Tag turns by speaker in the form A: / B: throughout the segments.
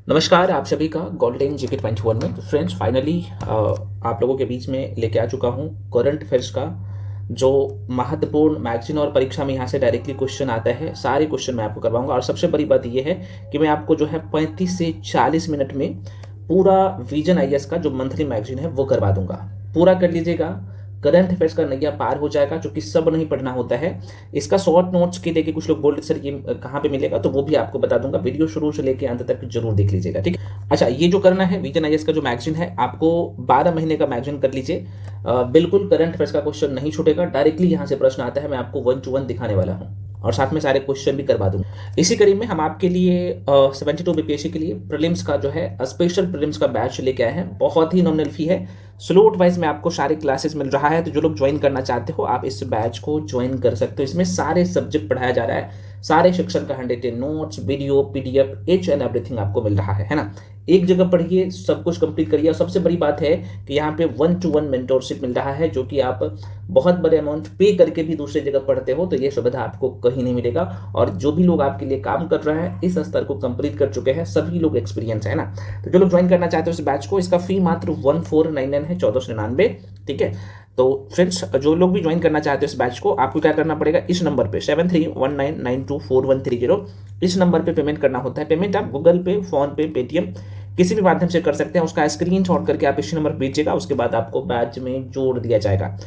A: नमस्कार आप सभी का गोल्डन जीके 21 में। तो फ्रेंड्स फाइनली आप लोगों के बीच में लेके आ चुका हूँ करंट अफेयर्स का जो महत्वपूर्ण मैगजीन और परीक्षा में यहाँ से डायरेक्टली क्वेश्चन आता है। सारे क्वेश्चन मैं आपको करवाऊंगा और सबसे बड़ी बात यह है कि मैं आपको जो है 35 से 40 मिनट में पूरा विजन आईएएस का जो मंथली मैगजीन है वो करवा दूंगा। पूरा कर लीजिएगा, करंट अफेयर्स का नैया पार हो जाएगा, जो कि सब नहीं पढ़ना होता है। इसका शॉर्ट नोट्स के लेके कुछ लोग बोल रहे सर ये कहाँ पे मिलेगा, तो वो भी आपको बता दूंगा। वीडियो शुरू से लेके अंत तक जरूर देख लीजिएगा, ठीक है। अच्छा, ये जो करना है विजन आईएएस का जो मैगजीन है, आपको 12 महीने का मैगजीन कर लीजिए। बिल्कुल करंट अफेयर्स का क्वेश्चन नहीं छूटेगा, डायरेक्टली यहाँ से प्रश्न आता है। मैं आपको 1 to 1 दिखाने वाला हूँ और साथ में सारे क्वेश्चन भी करवा दूंगा। इसी कड़ी में हम आपके लिए 72 बीपीएससी के लिए प्रीलिम्स का जो है स्पेशल प्रीलिम्स का बैच लेके आए हैं। बहुत ही नॉमिनल फी है, स्लॉट वाइज में आपको सारे क्लासेस मिल रहा है। तो जो लोग ज्वाइन करना चाहते हो आप इस बैच को ज्वाइन कर सकते हो। इसमें सारे सब्जेक्ट पढ़ाया जा रहा है, सारे सेक्शन का 110 notes, video, PDF, H and everything आपको मिल रहा है ना। एक जगह पढ़िए, सब कुछ कंप्लीट करिए। और सबसे बड़ी बात है कि यहाँ पे 1 to 1 मेंटोरशिप मिल रहा है, जो कि आप बहुत बड़े अमाउंट पे करके भी दूसरी जगह पढ़ते हो तो ये सुविधा आपको कहीं नहीं मिलेगा। और जो भी लोग आपके लिए काम कर रहे हैं, इस स्तर को कंप्लीट कर चुके हैं, सभी लोग एक्सपीरियंस है ना। तो जो लोग ज्वाइन करना चाहते हो इस बैच को, इसका फी मात्र 1499 है, 1499, ठीक है। तो फ्रेंड्स जो लोग भी ज्वाइन करना चाहते हो इस बैच को, आपको क्या करना पड़ेगा, इस नंबर पे 7319924130 इस नंबर पे पेमेंट करना होता है। पेमेंट आप गूगल पे, फोन पे, पेटीएम किसी भी माध्यम से कर सकते हैं। उसका स्क्रीनशॉट करके आप इसी नंबर पर भेजिएगा, उसके बाद आपको बैच में जोड़ दिया जाएगा।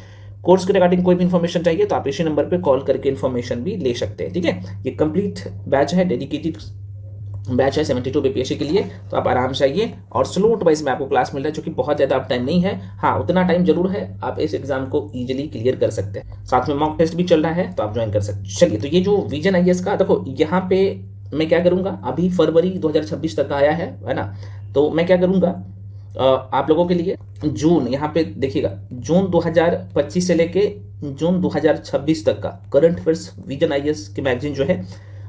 A: कोर्स के रिगार्डिंग कोई भी इन्फॉर्मेशन चाहिए तो आप इसी नंबर पे कॉल करके इन्फॉर्मेशन भी ले सकते हैं, ठीक है। ये कंप्लीट बैच है, डेडिकेटेड बैच है 72 बीपीएससी के लिए। तो आप आराम से आइए और स्लॉट वाइज में आपको क्लास मिल रहा है, जो कि बहुत ज़्यादा आप टाइम नहीं है। हाँ, उतना टाइम जरूर है, आप इस एग्जाम को इजीली क्लियर कर सकते हैं। साथ में मॉक टेस्ट भी चल रहा है, तो आप ज्वाइन कर सकते हैं। चलिए, तो ये जो विजन आईएएस का देखो, यहाँ पे मैं क्या करूँगा, अभी फरवरी 2026 तक आया है ना। तो मैं क्या करूँगा, आप लोगों के लिए जून, यहाँ पे देखिएगा, जून 2025 से लेके जून 2026 तक का करंट अफेयर्स विजन आईएएस की मैगजीन जो है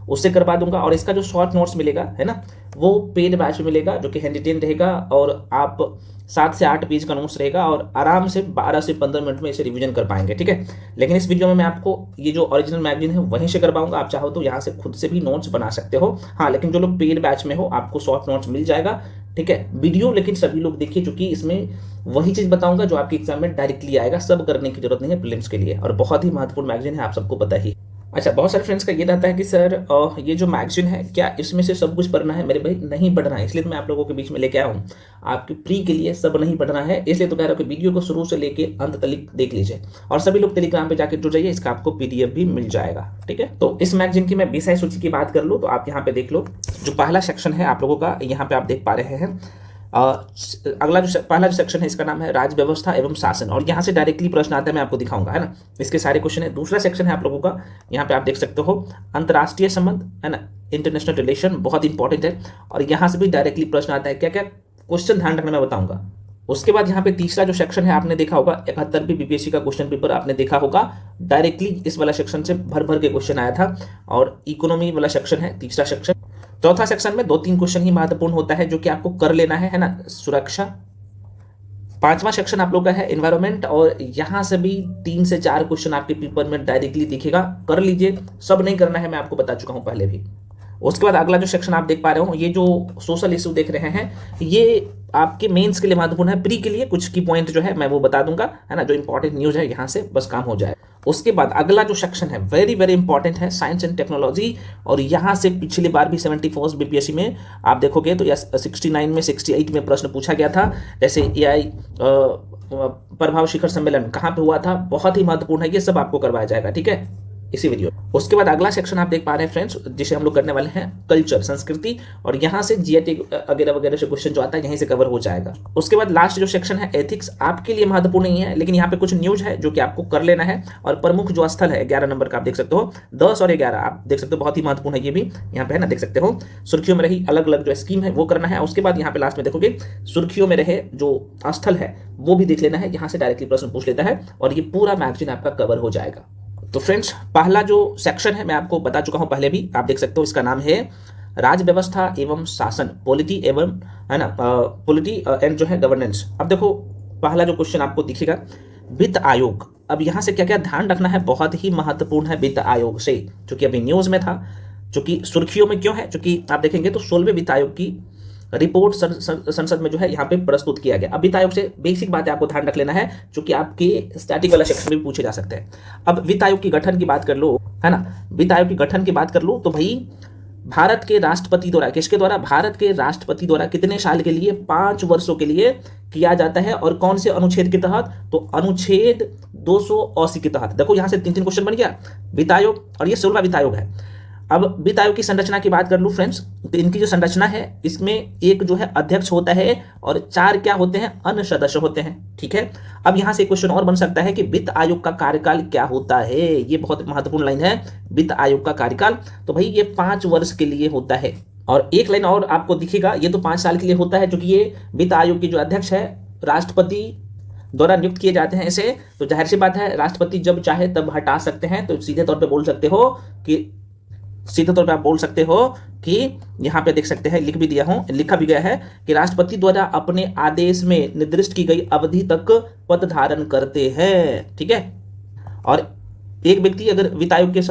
A: उससे करवा दूंगा। और इसका जो शॉर्ट नोट्स मिलेगा है ना, वो पेड बैच में मिलेगा, जो कि हैंड रिटेन रहेगा। और आप 7 से 8 पेज का नोट्स रहेगा और आराम से 12 से 15 मिनट में इसे रिवीजन कर पाएंगे, ठीक है। लेकिन इस वीडियो में मैं आपको ये जो ओरिजिनल मैगजीन है वहीं से करवाऊंगा। आप चाहो तो यहाँ से खुद से भी नोट्स बना सकते हो। हाँ, लेकिन जो लोग पेड बैच में हो आपको शॉर्ट नोट्स मिल जाएगा, ठीक है। वीडियो लेकिन सभी लोग देखिए, चूंकि इसमें वही चीज बताऊंगा जो आपके एग्जाम में डायरेक्टली आएगा। सब करने की जरूरत नहीं है प्रीलिम्स के लिए, और बहुत ही महत्वपूर्ण मैगजीन है, आप सबको पता ही। अच्छा, बहुत सारे फ्रेंड्स का ये रहता है कि सर ये जो मैगजीन है, क्या इसमें से सब कुछ पढ़ना है? मेरे भाई नहीं पढ़ना है, इसलिए तो मैं आप लोगों के बीच में लेके आया हूँ आपकी प्री के लिए। सब नहीं पढ़ना है, इसलिए तो कह रहा हूँ कि वीडियो को शुरू से लेके अंत तक देख लीजिए। और सभी लोग टेलीग्राम पे जाके जुड़ जाइए, इसका आपको पीडीएफ भी मिल जाएगा, ठीक है। तो इस मैगजीन की मैं विषय सूची की बात कर लूँ तो आप यहाँ पे देख लो, जो पहला सेक्शन है आप लोगों का, यहाँ पे आप देख पा रहे हैं। अगला जो पहला जो सेक्शन है इसका नाम है राज्य व्यवस्था एवं शासन, और यहाँ से डायरेक्टली प्रश्न आता है, मैं आपको दिखाऊंगा, है ना। इसके सारे क्वेश्चन है। दूसरा सेक्शन है आप लोगों का, यहाँ पे आप देख सकते हो, अंतर्राष्ट्रीय संबंध, है ना, इंटरनेशनल रिलेशन, बहुत इंपॉर्टेंट है। और यहाँ से भी डायरेक्टली प्रश्न आता है, क्या क्या क्वेश्चन ध्यान रखना मैं बताऊंगा। उसके बाद यहाँ पे तीसरा जो सेक्शन है आपने देखा होगा, 71वीं बीपीएससी का क्वेश्चन पेपर आपने देखा होगा, डायरेक्टली इस वाला सेक्शन से भर भर के क्वेश्चन आया था। और इकोनॉमी वाला सेक्शन है तीसरा सेक्शन। चौथा सेक्शन में 2-3 क्वेश्चन ही महत्वपूर्ण होता है, जो कि आपको कर लेना है ना, सुरक्षा। पांचवा सेक्शन आप लोग का है एनवायरमेंट, और यहां से भी 3 से 4 क्वेश्चन आपके पेपर में डायरेक्टली दिखेगा, कर लीजिए। सब नहीं करना है, मैं आपको बता चुका हूं पहले भी। उसके बाद अगला जो सेक्शन आप देख पा रहे हो, ये जो सोशल इशू देख रहे हैं, ये आपके मेंस के लिए महत्वपूर्ण है। प्री के लिए कुछ की पॉइंट जो है मैं वो बता दूंगा, है ना, जो इंपॉर्टेंट न्यूज है यहाँ से बस काम हो जाए। उसके बाद अगला जो सेक्शन है वेरी वेरी इंपॉर्टेंट है, साइंस एंड टेक्नोलॉजी। और यहाँ से पिछली बार भी 71 बीपीएससी में आप देखोगे तो 69 में 68 में प्रश्न पूछा गया था। जैसे एआई प्रभाव शिखर सम्मेलन कहाँ पे हुआ था, बहुत ही महत्वपूर्ण है, ये सब आपको करवाया जाएगा, ठीक है, इसी वीडियो। उसके बाद अगला सेक्शन आप देख पा रहे हैं फ्रेंड्स, जिसे हम लोग करने वाले हैं कल्चर, संस्कृति। और यहाँ से जीएटी वगैरह वगैरह से क्वेश्चन जो आता है यहीं से कवर हो जाएगा। उसके बाद लास्ट जो सेक्शन है एथिक्स, आपके लिए महत्वपूर्ण नहीं है, लेकिन यहाँ पे कुछ न्यूज है जो कि आपको कर लेना है। और प्रमुख जो स्थल है 11 नंबर का आप देख सकते हो, 10 और 11 आप देख सकते हो, बहुत ही महत्वपूर्ण है ये भी, यहाँ पे है ना, देख सकते हो। सुर्खियों में रही अलग अलग जो स्कीम है वो करना है। उसके बाद यहाँ पे लास्ट में देखोगे सुर्खियों में रहे जो स्थल है वो भी देख लेना है, यहाँ से डायरेक्टली प्रश्न पूछ लेता है और ये पूरा मैगजीन आपका कवर हो जाएगा। तो फ्रेंड्स पहला जो सेक्शन है मैं आपको बता चुका हूं पहले भी, आप देख सकते हो, इसका नाम है राज्य व्यवस्था एवं शासन, पॉलिटी एवं, है ना, पॉलिटी एंड जो है गवर्नेंस। अब देखो पहला जो क्वेश्चन आपको दिखेगा, वित्त आयोग। अब यहाँ से क्या क्या ध्यान रखना है, बहुत ही महत्वपूर्ण है वित्त आयोग से, जो कि अभी न्यूज में था, जो कि सुर्खियों में क्यों है, जो कि आप देखेंगे तो 16वें वित्त आयोग की रिपोर्ट संसद में जो है यहाँ पे प्रस्तुत किया गया। अब वित्त आयोग से बेसिक बातें आपको ध्यान रख लेना है, जो कि आपके स्टैटिक वाला सेक्शन में भी पूछे जा सकते हैं। अब वित्त आयोग की गठन की बात कर लो, है ना, वित्त आयोग की गठन की बात कर लो तो भाई भारत के राष्ट्रपति द्वारा, किसके द्वारा, भारत के राष्ट्रपति द्वारा कितने साल के लिए, 5 वर्षों के लिए किया जाता है। और कौन से अनुच्छेद के तहत, तो अनुच्छेद 280 के तहत। देखो यहां से 3 क्वेश्चन बन गया। वित्त आयोग, और ये 16वां वित्त आयोग है। अब वित्त आयोग की संरचना की बात कर लूं फ्रेंड्स, तो इनकी जो संरचना है, इसमें एक जो है अध्यक्ष होता है और 4 क्या होते हैं, अन्य सदस्य होते हैं। ठीक है, अब यहां से क्वेश्चन और बन सकता है कि वित्त आयोग का कार्यकाल क्या होता है। ये बहुत महत्वपूर्ण लाइन है, वित्त आयोग का कार्यकाल। तो भाई ये 5 वर्ष के लिए होता है। और एक लाइन और आपको दिखेगा, ये तो 5 साल के लिए होता है, क्योंकि ये वित्त आयोग के जो अध्यक्ष है राष्ट्रपति द्वारा नियुक्त किए जाते हैं इसे। तो जाहिर सी बात है, राष्ट्रपति जब चाहे तब हटा सकते हैं। तो सीधे तौर पे बोल सकते हो कि, सीधे तौर पे आप बोल सकते हो कि यहां पे देख सकते हैं, लिख भी दिया हूं, लिखा भी गया है कि राष्ट्रपति द्वारा अपने आदेश में निर्दिष्ट की गई अवधि तक पद धारण करते हैं। ठीक है, और एक व्यक्ति अगर वित्त आयोग के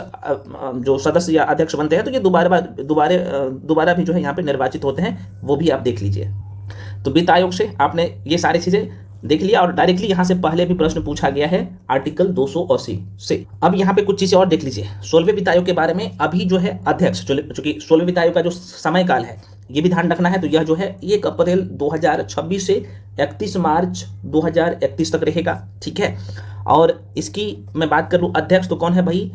A: जो सदस्य या अध्यक्ष बनते हैं तो ये दोबारा भी जो है यहाँ पे निर्वाचित होते हैं, वो भी आप देख लीजिए। तो वित्त आयोग से आपने ये सारी चीजें देख लिया, और डायरेक्टली यहां से पहले भी प्रश्न पूछा गया है आर्टिकल 280 से। अब यहां पे कुछ चीजें और देख लीजिए 16वें वित्त आयोग के बारे में। अभी जो है अध्यक्ष, जो कि 16वें वित्त आयोग का जो समयकाल है, ये भी ध्यान रखना है। तो यह जो है 1 अप्रैल 2026 से 31 मार्च 2031 तक रहेगा। ठीक है, और इसकी मैं बात कर लूं अध्यक्ष, तो कौन है भाई,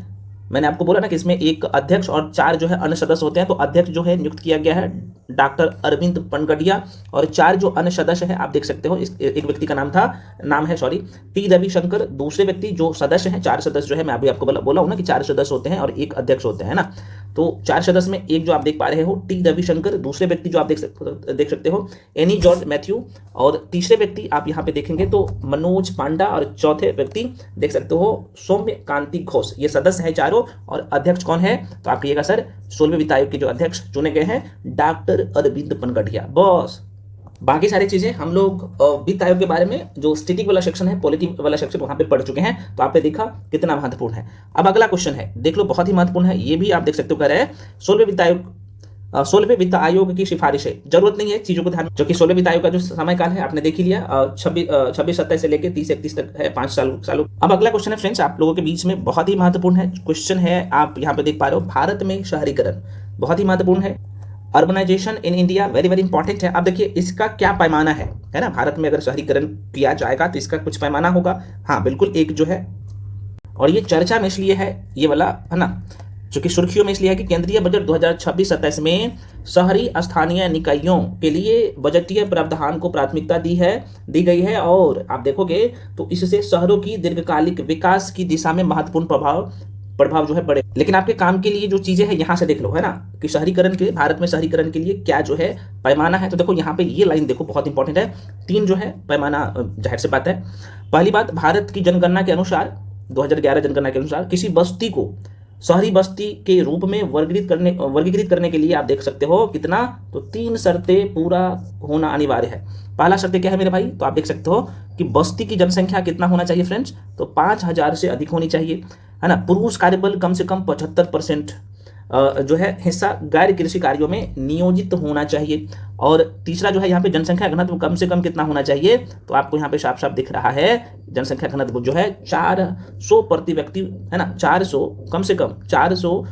A: मैंने आपको बोला ना कि इसमें एक अध्यक्ष और 4 जो है अन्य सदस्य होते हैं। तो अध्यक्ष जो है नियुक्त किया गया है डॉक्टर अरविंद पनगडिया, और 4 जो अन्य सदस्य हैं आप देख सकते हो। इस एक व्यक्ति का नाम है टी रविशंकर। दूसरे व्यक्ति जो सदस्य हैं, 4 सदस्य जो है, मैं अभी आपको बोला हूं ना कि 4 सदस्य होते हैं और एक अध्यक्ष होते हैं ना। तो 4 सदस्य में एक जो आप देख पा रहे हो टी रविशंकर, दूसरे व्यक्ति जो आप देख सकते हो एनी जॉर्ज मैथ्यू, और तीसरे व्यक्ति आप यहाँ पे देखेंगे तो मनोज पांडा, और चौथे व्यक्ति देख सकते हो सौम्य कांति घोष। ये सदस्य है चारों, और अध्यक्ष कौन है, तो आप कहिएगा सर 16वें वित्त आयोग के जो अध्यक्ष चुने गए हैं डॉक्टर अरविंद पनगडिया। बॉस बाकी सारी चीजें हम लोग वित्त आयोग के बारे में जो स्टैटिक वाला सेक्शन है, पॉलिटी वाला सेक्शन, वहां पे पढ़ चुके हैं। तो आपने देखा कितना महत्वपूर्ण है। अब अगला क्वेश्चन है, देख लो, बहुत ही महत्वपूर्ण है। ये भी आप देख सकते हो, कह रहे हैं 16वें वित्त आयोग की सिफारिशें। जरूरत नहीं है चीजों को ध्यान, जो कि 16वें वित्त आयोग का जो समयकाल है आपने देख ही लिया, 26-27 से लेकर 30-31 तक है, 5 सालों। अब अगला क्वेश्चन है फ्रेंड्स, आप लोगों के बीच में बहुत ही महत्वपूर्ण है क्वेश्चन है। आप यहाँ पे देख पा रहे हो, भारत में शहरीकरण बहुत ही महत्वपूर्ण है। Urbanisation in India very very important है। अब देखिए इसका क्या पैमाना है ना, भारत में अगर शहरीकरण किया जाएगा तो इसका कुछ पैमाना होगा। हाँ बिल्कुल, एक जो है, और ये चर्चा में इसलिए है ये वाला, है ना, जो कि सुर्खियों में इसलिए है कि केंद्रीय बजट 2026-27 में शहरी स्थानीय निकायों के लिए बजटीय प्रावधान को प्राथमिकता दी गई है। और आप देखोगे तो इससे शहरों की दीर्घकालिक विकास की दिशा में महत्वपूर्ण प्रभाव जो है पड़े। लेकिन आपके काम के लिए जो चीजें हैं यहां से देख लो, है ना, कि शहरीकरण के, भारत में शहरीकरण के लिए क्या जो है पैमाना है। तो देखो यहाँ पे ये लाइन देखो, बहुत इंपॉर्टेंट है। 3 जो है पैमाना, जाहिर से बात है। पहली बात, भारत की जनगणना के अनुसार, 2011 जनगणना के अनुसार किसी बस्ती को शहरी बस्ती के रूप में वर्गीकृत करने के लिए आप देख सकते हो कितना, तो 3 शर्तें पूरा होना अनिवार्य है। पहला शर्त क्या है मेरे भाई, तो आप देख सकते हो कि बस्ती की जनसंख्या कितना होना चाहिए फ्रेंड्स, तो 5000 से अधिक होनी चाहिए, है ना। पुरुष कार्यबल कम से कम 75% जो है हिस्सा गैर कृषि कार्यों में नियोजित होना चाहिए। और तीसरा जो है यहाँ पे जनसंख्या घनत्व कम से कम कितना होना चाहिए, तो आपको यहाँ पे साफ साफ दिख रहा है जनसंख्या घनत्व जो है 400 प्रति व्यक्ति, है ना, 400, कम से कम 400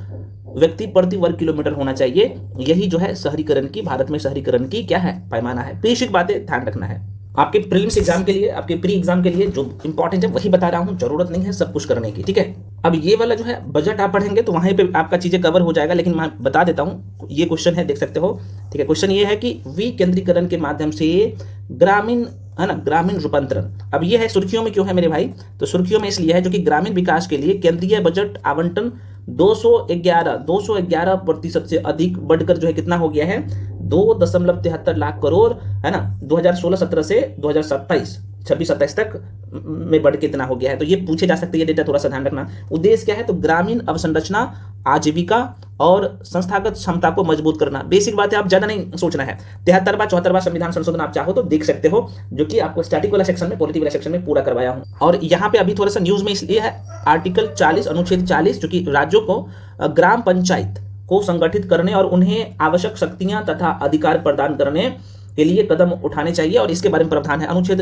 A: व्यक्ति प्रति वर्ग किलोमीटर होना चाहिए। यही जो है शहरीकरण की, भारत में शहरीकरण की क्या है, पैमाना है। बेसिक बातें ध्यान रखना है। आपके प्रीलिम्स एग्जाम के लिए, आपके प्री एग्जाम के लिए जो इंपॉर्टेंट है वही बता रहा हूं, जरूरत नहीं है सब कुछ करने की, ठीक है। अब ये वाला जो है बजट आप पढ़ेंगे तो वहीं पे आपका चीजें कवर हो जाएगा, लेकिन मैं बता देता हूं, ये क्वेश्चन है, देख सकते हो, ठीक है। क्वेश्चन ये है कि विकेंद्रीकरण के माध्यम से ग्रामीण, है ना, ग्रामीण रूपांतरण। अब ये है सुर्खियों में, क्यों है मेरे भाई, तो सुर्खियों में इसलिए है जो कि ग्रामीण विकास के लिए केंद्रीय बजट आवंटन 211% से अधिक बढ़कर जो है कितना हो गया है, 2.73 लाख करोड़, है ना, 2016-17 से 2027-26-27 तक में बढ़ के इतना हो गया है। तो ये पूछे जा सकते हैं, ये डेटा थोड़ा सा ध्यान रखना। उद्देश्य क्या है, तो ग्रामीण अवसंरचना, आजीविका और संस्थागत क्षमता को मजबूत करना। बेसिक बात है, आप ज्यादा नहीं सोचना है। 73वां संविधान संशोधन आप चाहो तो देख सकते हो, जो कि आपको स्टैटिक वाला सेक्शन में, पॉलिटी वाला सेक्शन में पूरा करवाया हूं। और यहाँ पे अभी थोड़ा सा न्यूज में इसलिए है, आर्टिकल 40 अनुच्छेद 40 जो कि राज्यों को ग्राम पंचायत को संगठित करने और उन्हें आवश्यक शक्तियां तथा अधिकार प्रदान करने के लिए कदम उठाने चाहिए। और इसके बारे में प्रावधान है अनुच्छेद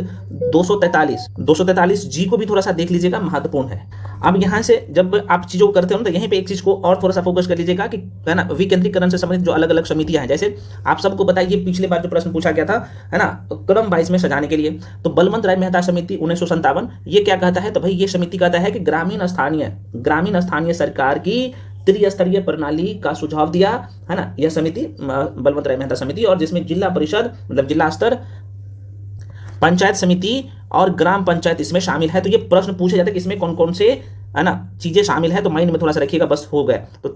A: 243 जी को भी थोड़ा सा देख लीजिएगा, महत्वपूर्ण है। अब यहाँ से जब आप चीजों को करते हो तो यहीं पे एक चीज को और थोड़ा सा फोकस कर लीजिएगा कि है ना, विकेंद्रीकरण से संबंधित जो अलग अलग समितियां हैं, जैसे आप सबको बताइए पिछले बार जो प्रश्न पूछा गया था है ना, क्रम 22 में सजाने के लिए, तो बलवंत राय मेहता समिति 1957 ये क्या कहता है, तो भाई ये समिति कहता है कि ग्रामीण स्थानीय सरकार की त्रिस्तरीय प्रणाली का सुझाव दिया, है ना, यह समिति बलवंत राय मेहता समिति, और जिसमें जिला परिषद मतलब जिला स्तर, पंचायत समिति और ग्राम पंचायत इसमें शामिल है। तो ये प्रश्न पूछे जाते हैं कि इसमें कौन कौन से है ना चीजें शामिल है, तो माइंड में थोड़ा सा रखिएगा, बस हो गया। तो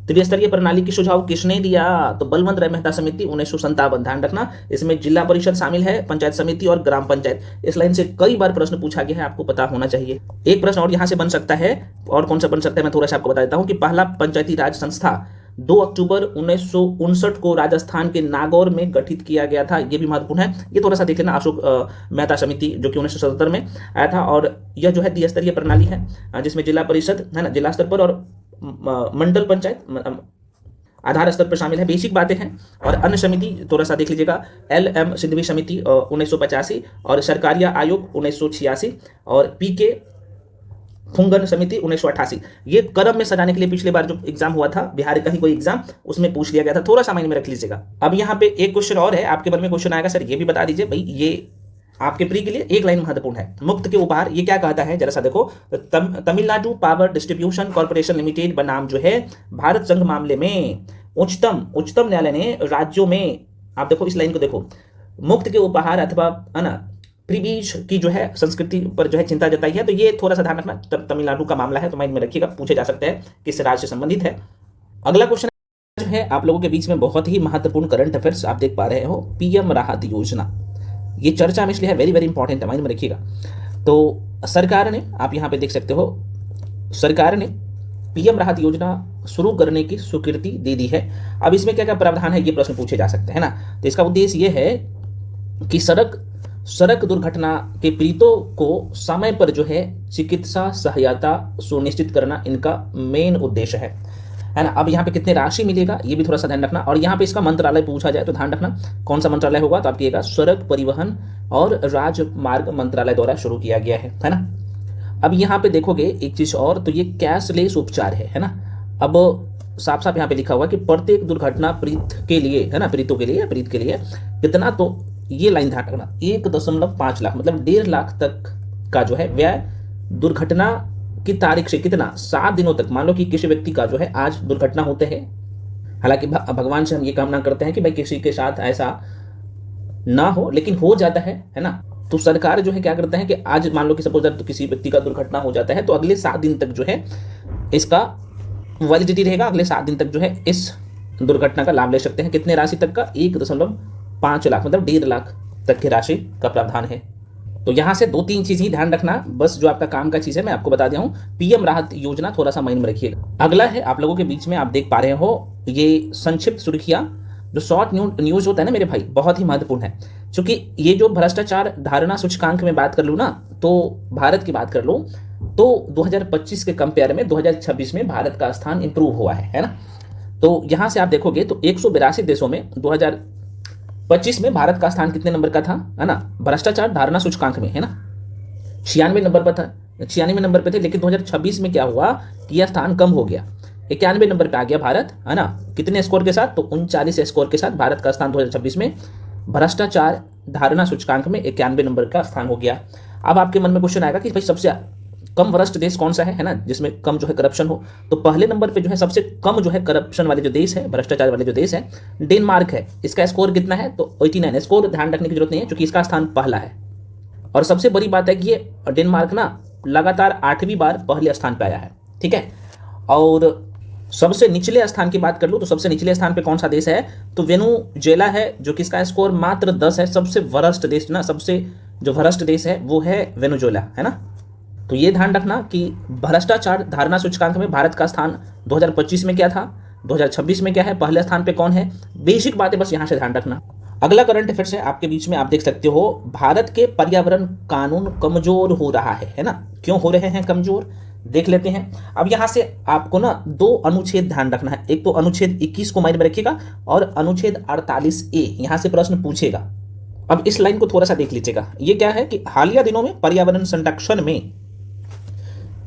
A: त्रिस्तरीय प्रणाली की सुझाव किसने दिया, तो बलवंत राय मेहता समिति 1957। ध्यान रखना इसमें जिला परिषद शामिल है, पंचायत समिति और ग्राम पंचायत। इस लाइन से कई बार प्रश्न पूछा गया है, आपको पता होना चाहिए। एक प्रश्न और यहां से बन सकता है, और कौन सा बन सकता है मैं थोड़ा सा आपको बता देता हूं कि पहला पंचायती राज संस्था 2 अक्टूबर 1959 को राजस्थान के नागौर में गठित किया गया था, ये भी महत्वपूर्ण है। ये थोड़ा सा देख लेना, अशोक मेहता समिति जो कि 1977 में आया था। और यह जो है त्रिस्तरीय प्रणाली है, जिसमें जिला परिषद है ना जिला स्तर पर और मंडल पंचायत आधार स्तर पर शामिल है। बेसिक बातें हैं। और अन्य समिति थोड़ा सा देख लीजिएगा, LM सिंधवी समिति 1985 और सरकारिया आयोग 1986 और PK फुंगन समिति 1988। ये क्रम में सजाने के लिए पिछले बार जो एग्जाम हुआ था बिहार का ही कोई एग्जाम, उसमें पूछ लिया गया था, थोड़ा सा माइंड में रख लीजिएगा। अब यहाँ पे एक क्वेश्चन और है, आपके मन में क्वेश्चन आएगा सर ये भी बता दीजिए भाई, ये आपके प्री के लिए एक लाइन महत्वपूर्ण है। मुफ्त के उपहार ये क्या कहता है, जरा सा देखो। Tamil Nadu power distribution corporation limited बनाम जो है भारत संघ मामले में उच्चतम न्यायालय ने राज्यों में, आप देखो इस लाइन को देखो, मुफ्त के उपहार अथवा है ना प्रीबीज की जो है संस्कृति पर जो है चिंता जताई है। तो ये थोड़ा सा ध्यान रखना, तमिलनाडु का मामला है तो माइंड में रखिएगा, पूछे जा सकते हैं किस राज्य से संबंधित है। अगला क्वेश्चन जो है आप लोगों के बीच में बहुत ही महत्वपूर्ण करंट अफेयर्स आप देख पा रहे हो, PM राहत योजना। ये चर्चा में इसलिए है, वेरी वेरी इंपॉर्टेंट है, माइंड में रखिएगा। तो सरकार ने, आप यहाँ पे देख सकते हो, सरकार ने PM राहत योजना शुरू करने की स्वीकृति दे दी है। अब इसमें क्या क्या प्रावधान है ये प्रश्न पूछे जा सकते हैं ना। तो इसका उद्देश्य ये है कि सड़क दुर्घटना के पीड़ितों को समय पर जो है चिकित्सा सहायता सुनिश्चित करना इनका मेन उद्देश्य है ना। अब यहाँ पे कितने राशि मिलेगा ये भी थोड़ा सा ध्यान रखना। और यहाँ पे इसका मंत्रालय पूछा जाए तो ध्यान रखना कौन सा मंत्रालय होगा, तो आपकी सड़क परिवहन और राजमार्ग मंत्रालय द्वारा शुरू किया गया है ना। अब यहाँ पे देखोगे एक चीज और, तो ये कैशलेस उपचार है ना। अब साफ साफ यहाँ पे लिखा हुआ कि प्रत्येक दुर्घटना पीड़ित के लिए है ना, पीड़ित के लिए कितना, तो ये लाइन ध्यान रखना 1.5 लाख मतलब 1.5 लाख तक का जो है व्यय दुर्घटना की तारीख से कितना 7 दिनों तक। मान लो कि किसी व्यक्ति का जो है आज दुर्घटना होते हैं, हालांकि भगवान से हम ये कामना करते हैं कि भाई किसी के साथ ऐसा ना हो, लेकिन हो जाता है ना। तो सरकार जो है क्या करते हैं कि आज मान लो कि सपोज तो किसी व्यक्ति का दुर्घटना हो जाता है, तो अगले 7 दिन तक जो है इसका वैलिडिटी रहेगा, अगले 7 दिन तक जो है इस दुर्घटना का लाभ ले सकते हैं। कितने राशि तक का, 1.5 लाख मतलब 1.5 लाख तक की राशि का प्रावधान है। तो यहां से 2-3 चीज ही ध्यान रखना, बस जो आपका काम का चीज है मैं आपको बता दिया हूं। PM राहत योजना थोड़ा सा माइंड में रखिएगा। अगला है आप लोगों के बीच में आप देख पा रहे हो, ये संक्षिप्त सुर्खियां, जो शॉर्ट न्यूज होता है ना मेरे भाई, बहुत ही महत्वपूर्ण है। क्योंकि ये जो भ्रष्टाचार धारणा सूचकांक में बात कर लूँ ना, तो भारत की बात कर लूँ तो 2025 के कंपेयर में 2026 में भारत का स्थान इंप्रूव हुआ है ना। तो यहां से आप देखोगे तो 182 देशों में 2025 में भारत का स्थान कितने नंबर का था, है ना, भ्रष्टाचार धारणा सूचकांक में, है ना, 96 नंबर पर था, 96 नंबर पे थे। लेकिन 2026 में क्या हुआ कि यह स्थान कम हो गया, 91 नंबर पे आ गया भारत, है ना। कितने स्कोर के साथ, तो 39 स्कोर के साथ भारत का स्थान 2026 में भ्रष्टाचार धारणा सूचकांक में 91 नंबर का स्थान हो गया। अब आपके मन में क्वेश्चन आएगा कि भाई सबसे कम भ्रष्ट देश कौन सा है ना, जिसमें कम जो है करप्शन हो। तो पहले नंबर पे जो है सबसे कम जो है करप्शन वाले जो देश है, भ्रष्टाचार वाले जो देश है, डेनमार्क है। इसका स्कोर कितना है, तो 89। स्कोर ध्यान रखने की जरूरत नहीं है क्योंकि इसका स्थान पहला है। और सबसे बड़ी बात है कि ये डेनमार्क ना लगातार 8वीं बार पहले स्थान पे आया है, ठीक है। और सबसे निचले स्थान की बात कर लूँ तो सबसे निचले स्थान पे कौन सा देश है, तो वेनेजुएला है, जो कि इसका स्कोर मात्र 10 है। सबसे वरिष्ठ देश ना, सबसे जो भ्रष्ट देश है वो है वेनेजुएला, है ना। तो ये ध्यान रखना कि भ्रष्टाचार धारणा सूचकांक में भारत का स्थान 2025 में क्या था, 2026 में क्या है, पहले स्थान पे कौन है, बेसिक बातें बस यहां से ध्यान रखना। अगला करंट अफेयर्स है आपके बीच में, आप देख सकते हो, भारत के पर्यावरण कानून कमजोर हो रहा है ना। क्यों हो रहे हैं कमजोर, देख लेते हैं। अब यहाँ से आपको ना दो अनुच्छेद ध्यान रखना है, एक तो अनुच्छेद 21 को माइंड में रखिएगा और अनुच्छेद 48A यहाँ से प्रश्न पूछेगा। अब इस लाइन को थोड़ा सा देख लीजिएगा, ये क्या है कि हालिया दिनों में पर्यावरण संरक्षण में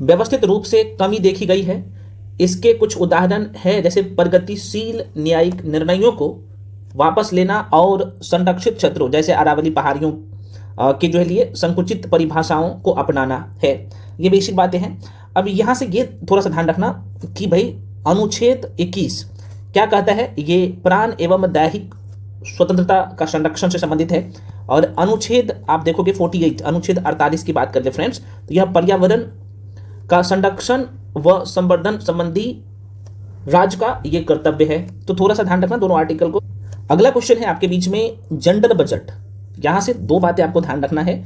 A: व्यवस्थित रूप से कमी देखी गई है। इसके कुछ उदाहरण है जैसे प्रगतिशील न्यायिक निर्णयों को वापस लेना और संरक्षित क्षेत्रों जैसे अरावली पहाड़ियों के जो है लिए संकुचित परिभाषाओं को अपनाना है। ये बेसिक बातें हैं। अब यहाँ से ये थोड़ा सा ध्यान रखना कि भाई अनुच्छेद 21 क्या कहता है, ये प्राण एवं दैहिक स्वतंत्रता का संरक्षण से संबंधित है। और अनुच्छेद आप देखोगे 48 अनुच्छेद 48 की बात कर ले फ्रेंड्स, तो यह पर्यावरण का संरक्षण व संवर्धन संबंधी राज्य का ये कर्तव्य है। तो थोड़ा सा ध्यान रखना दोनों आर्टिकल को। अगला क्वेश्चन है आपके बीच में जेंडर बजट। यहाँ से दो बातें आपको ध्यान रखना है,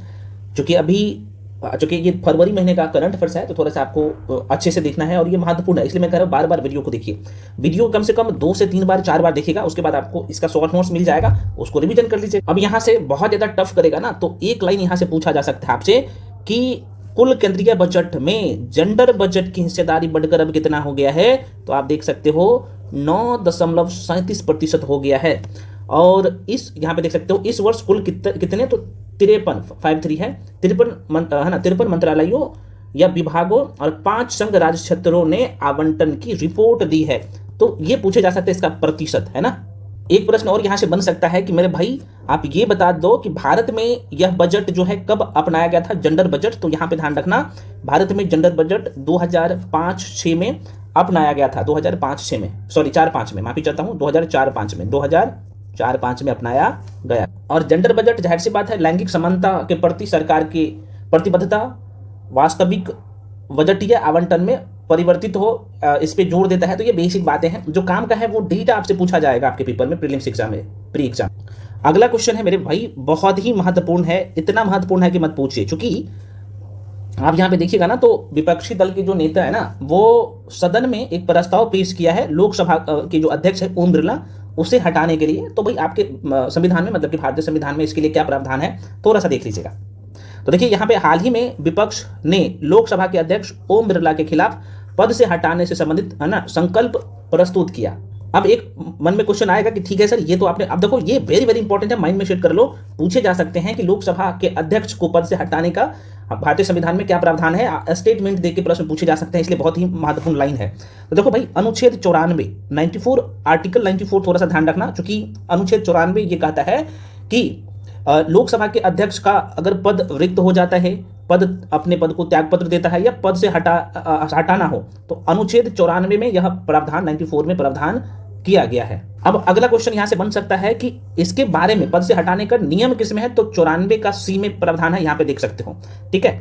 A: चूंकि ये फरवरी महीने का करंट अफेयर्स है तो थोड़ा सा आपको अच्छे से देखना है और ये महत्वपूर्ण है, इसलिए मैं कह रहा हूँ बार बार वीडियो को देखिए। वीडियो कम से कम 2 से 3 बार 4 बार देखिएगा, उसके बाद आपको इसका शॉर्ट नोट्स मिल जाएगा, उसको रिवीजन कर लीजिए। अब यहाँ से बहुत ज़्यादा टफ करेगा ना तो एक लाइन यहाँ से पूछा जा सकता है आपसे कि कुल केंद्रीय बजट में जेंडर बजट की हिस्सेदारी बढ़कर अब कितना हो गया है, तो आप देख सकते हो 9.37% हो गया है। और इस यहाँ पे देख सकते हो इस वर्ष कुल कितने तो 53 है, 53 मंत्रालयों या विभागों और 5 संघ राज्य क्षेत्रों ने आवंटन की रिपोर्ट दी है। तो ये पूछे जा सकते हैं इसका प्रतिशत, है ना। एक प्रश्न और यहाँ से बन सकता है कि मेरे भाई आप ये बता दो कि भारत में यह बजट जो है कब अपनाया गया था, जेंडर बजट। तो यहाँ पे ध्यान रखना भारत में जेंडर बजट 2005-6 में अपनाया गया था, 2005-6 में, सॉरी 4-5 में, माफी चाहता हूँ, 2004-5 में, 2004-5 में अपनाया गया। और जेंडर बजट जाहिर सी बात है लैंगिक समानता के प्रति सरकार की प्रतिबद्धता वास्तविक बजटीय आवंटन में परिवर्तित हो, इस पे जोर देता है। तो ये बेसिक बातें हैं, जो काम का है वो डेटा आपसे पूछा जाएगा आपके पेपर में, प्रीलिम्स एग्जाम में, प्री एग्जाम। अगला क्वेश्चन है मेरे भाई बहुत ही महत्वपूर्ण है, इतना महत्वपूर्ण है कि मत पूछिए, क्योंकि आप यहाँ पे देखिएगा ना तो विपक्षी दल के जो नेता है ना वो सदन में एक प्रस्ताव पेश किया है लोकसभा के जो अध्यक्ष है ओम बिरला, उसे हटाने के लिए। तो भाई आपके संविधान में, मतलब कि भारतीय संविधान में इसके लिए क्या प्रावधान है थोड़ा सा देख लीजिएगा। तो देखिए यहाँ पे हाल ही में विपक्ष ने लोकसभा के अध्यक्ष ओम बिरला के खिलाफ पद से हटाने से संबंधित है ना संकल्प प्रस्तुत किया। अब एक मन में क्वेश्चन आएगा कि ठीक है सर ये तो आपने, अब देखो ये वेरी वेरी इंपॉर्टेंट है, माइंड में सेट कर लो। पूछे जा सकते हैं कि लोकसभा के अध्यक्ष को पद से हटाने का भारतीय संविधान में क्या प्रावधान है, स्टेटमेंट देके प्रश्न पूछे जा सकते हैं, इसलिए बहुत ही महत्वपूर्ण लाइन है। तो देखो भाई अनुच्छेद 94 94 आर्टिकल 94 थोड़ा सा ध्यान रखना, क्योंकि अनुच्छेद 94 ये कहता है कि लोकसभा के अध्यक्ष का अगर पद रिक्त हो जाता है, अपने पद को त्याग पत्र देता है या पद से हटाना हो, तो अनुच्छेद 94 में यह प्रावधान 94 में प्रावधान किया गया है। अब अगला क्वेश्चन यहां से बन सकता है कि इसके बारे में पद से हटाने का नियम किसमें है, तो 94 का सी में प्रावधान है, यहां पे देख सकते हो, ठीक है।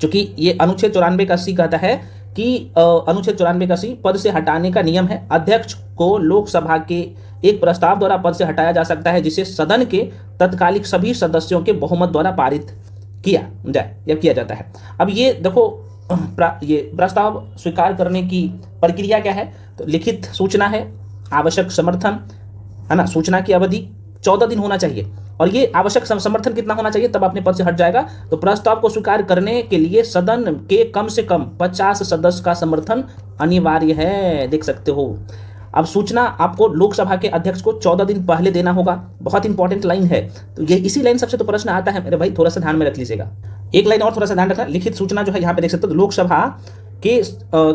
A: क्योंकि ये अनुच्छेद 94 का सी कहता है कि अनुच्छेद 94 का सी पद से हटाने का नियम है, अध्यक्ष को लोकसभा के एक प्रस्ताव द्वारा पद से हटाया जा सकता है जिसे सदन के तत्कालिक सभी सदस्यों के बहुमत द्वारा पारित किया जाए या किया जाता है। अब ये देखो ये प्रस्ताव स्वीकार करने की प्रक्रिया क्या है, तो लिखित सूचना है, आवश्यक समर्थन है ना, सूचना की अवधि 14 दिन होना चाहिए, और ये आवश्यक समर्थन कितना होना चाहिए तब अपने पद से हट जाएगा। तो प्रस्ताव को स्वीकार करने के लिए सदन के कम से कम 50 सदस्य का समर्थन अनिवार्य है, देख सकते हो। अब सूचना आपको लोकसभा के अध्यक्ष को 14 दिन पहले देना होगा, बहुत इंपॉर्टेंट लाइन है। तो ये इसी लाइन सबसे तो प्रश्न आता है मेरे भाई, थोड़ा सा ध्यान में रख लीजिएगा। एक लाइन और थोड़ा सा ध्यान रखना, लिखित सूचना जो है यहाँ पे देख सकते हो, लोकसभा के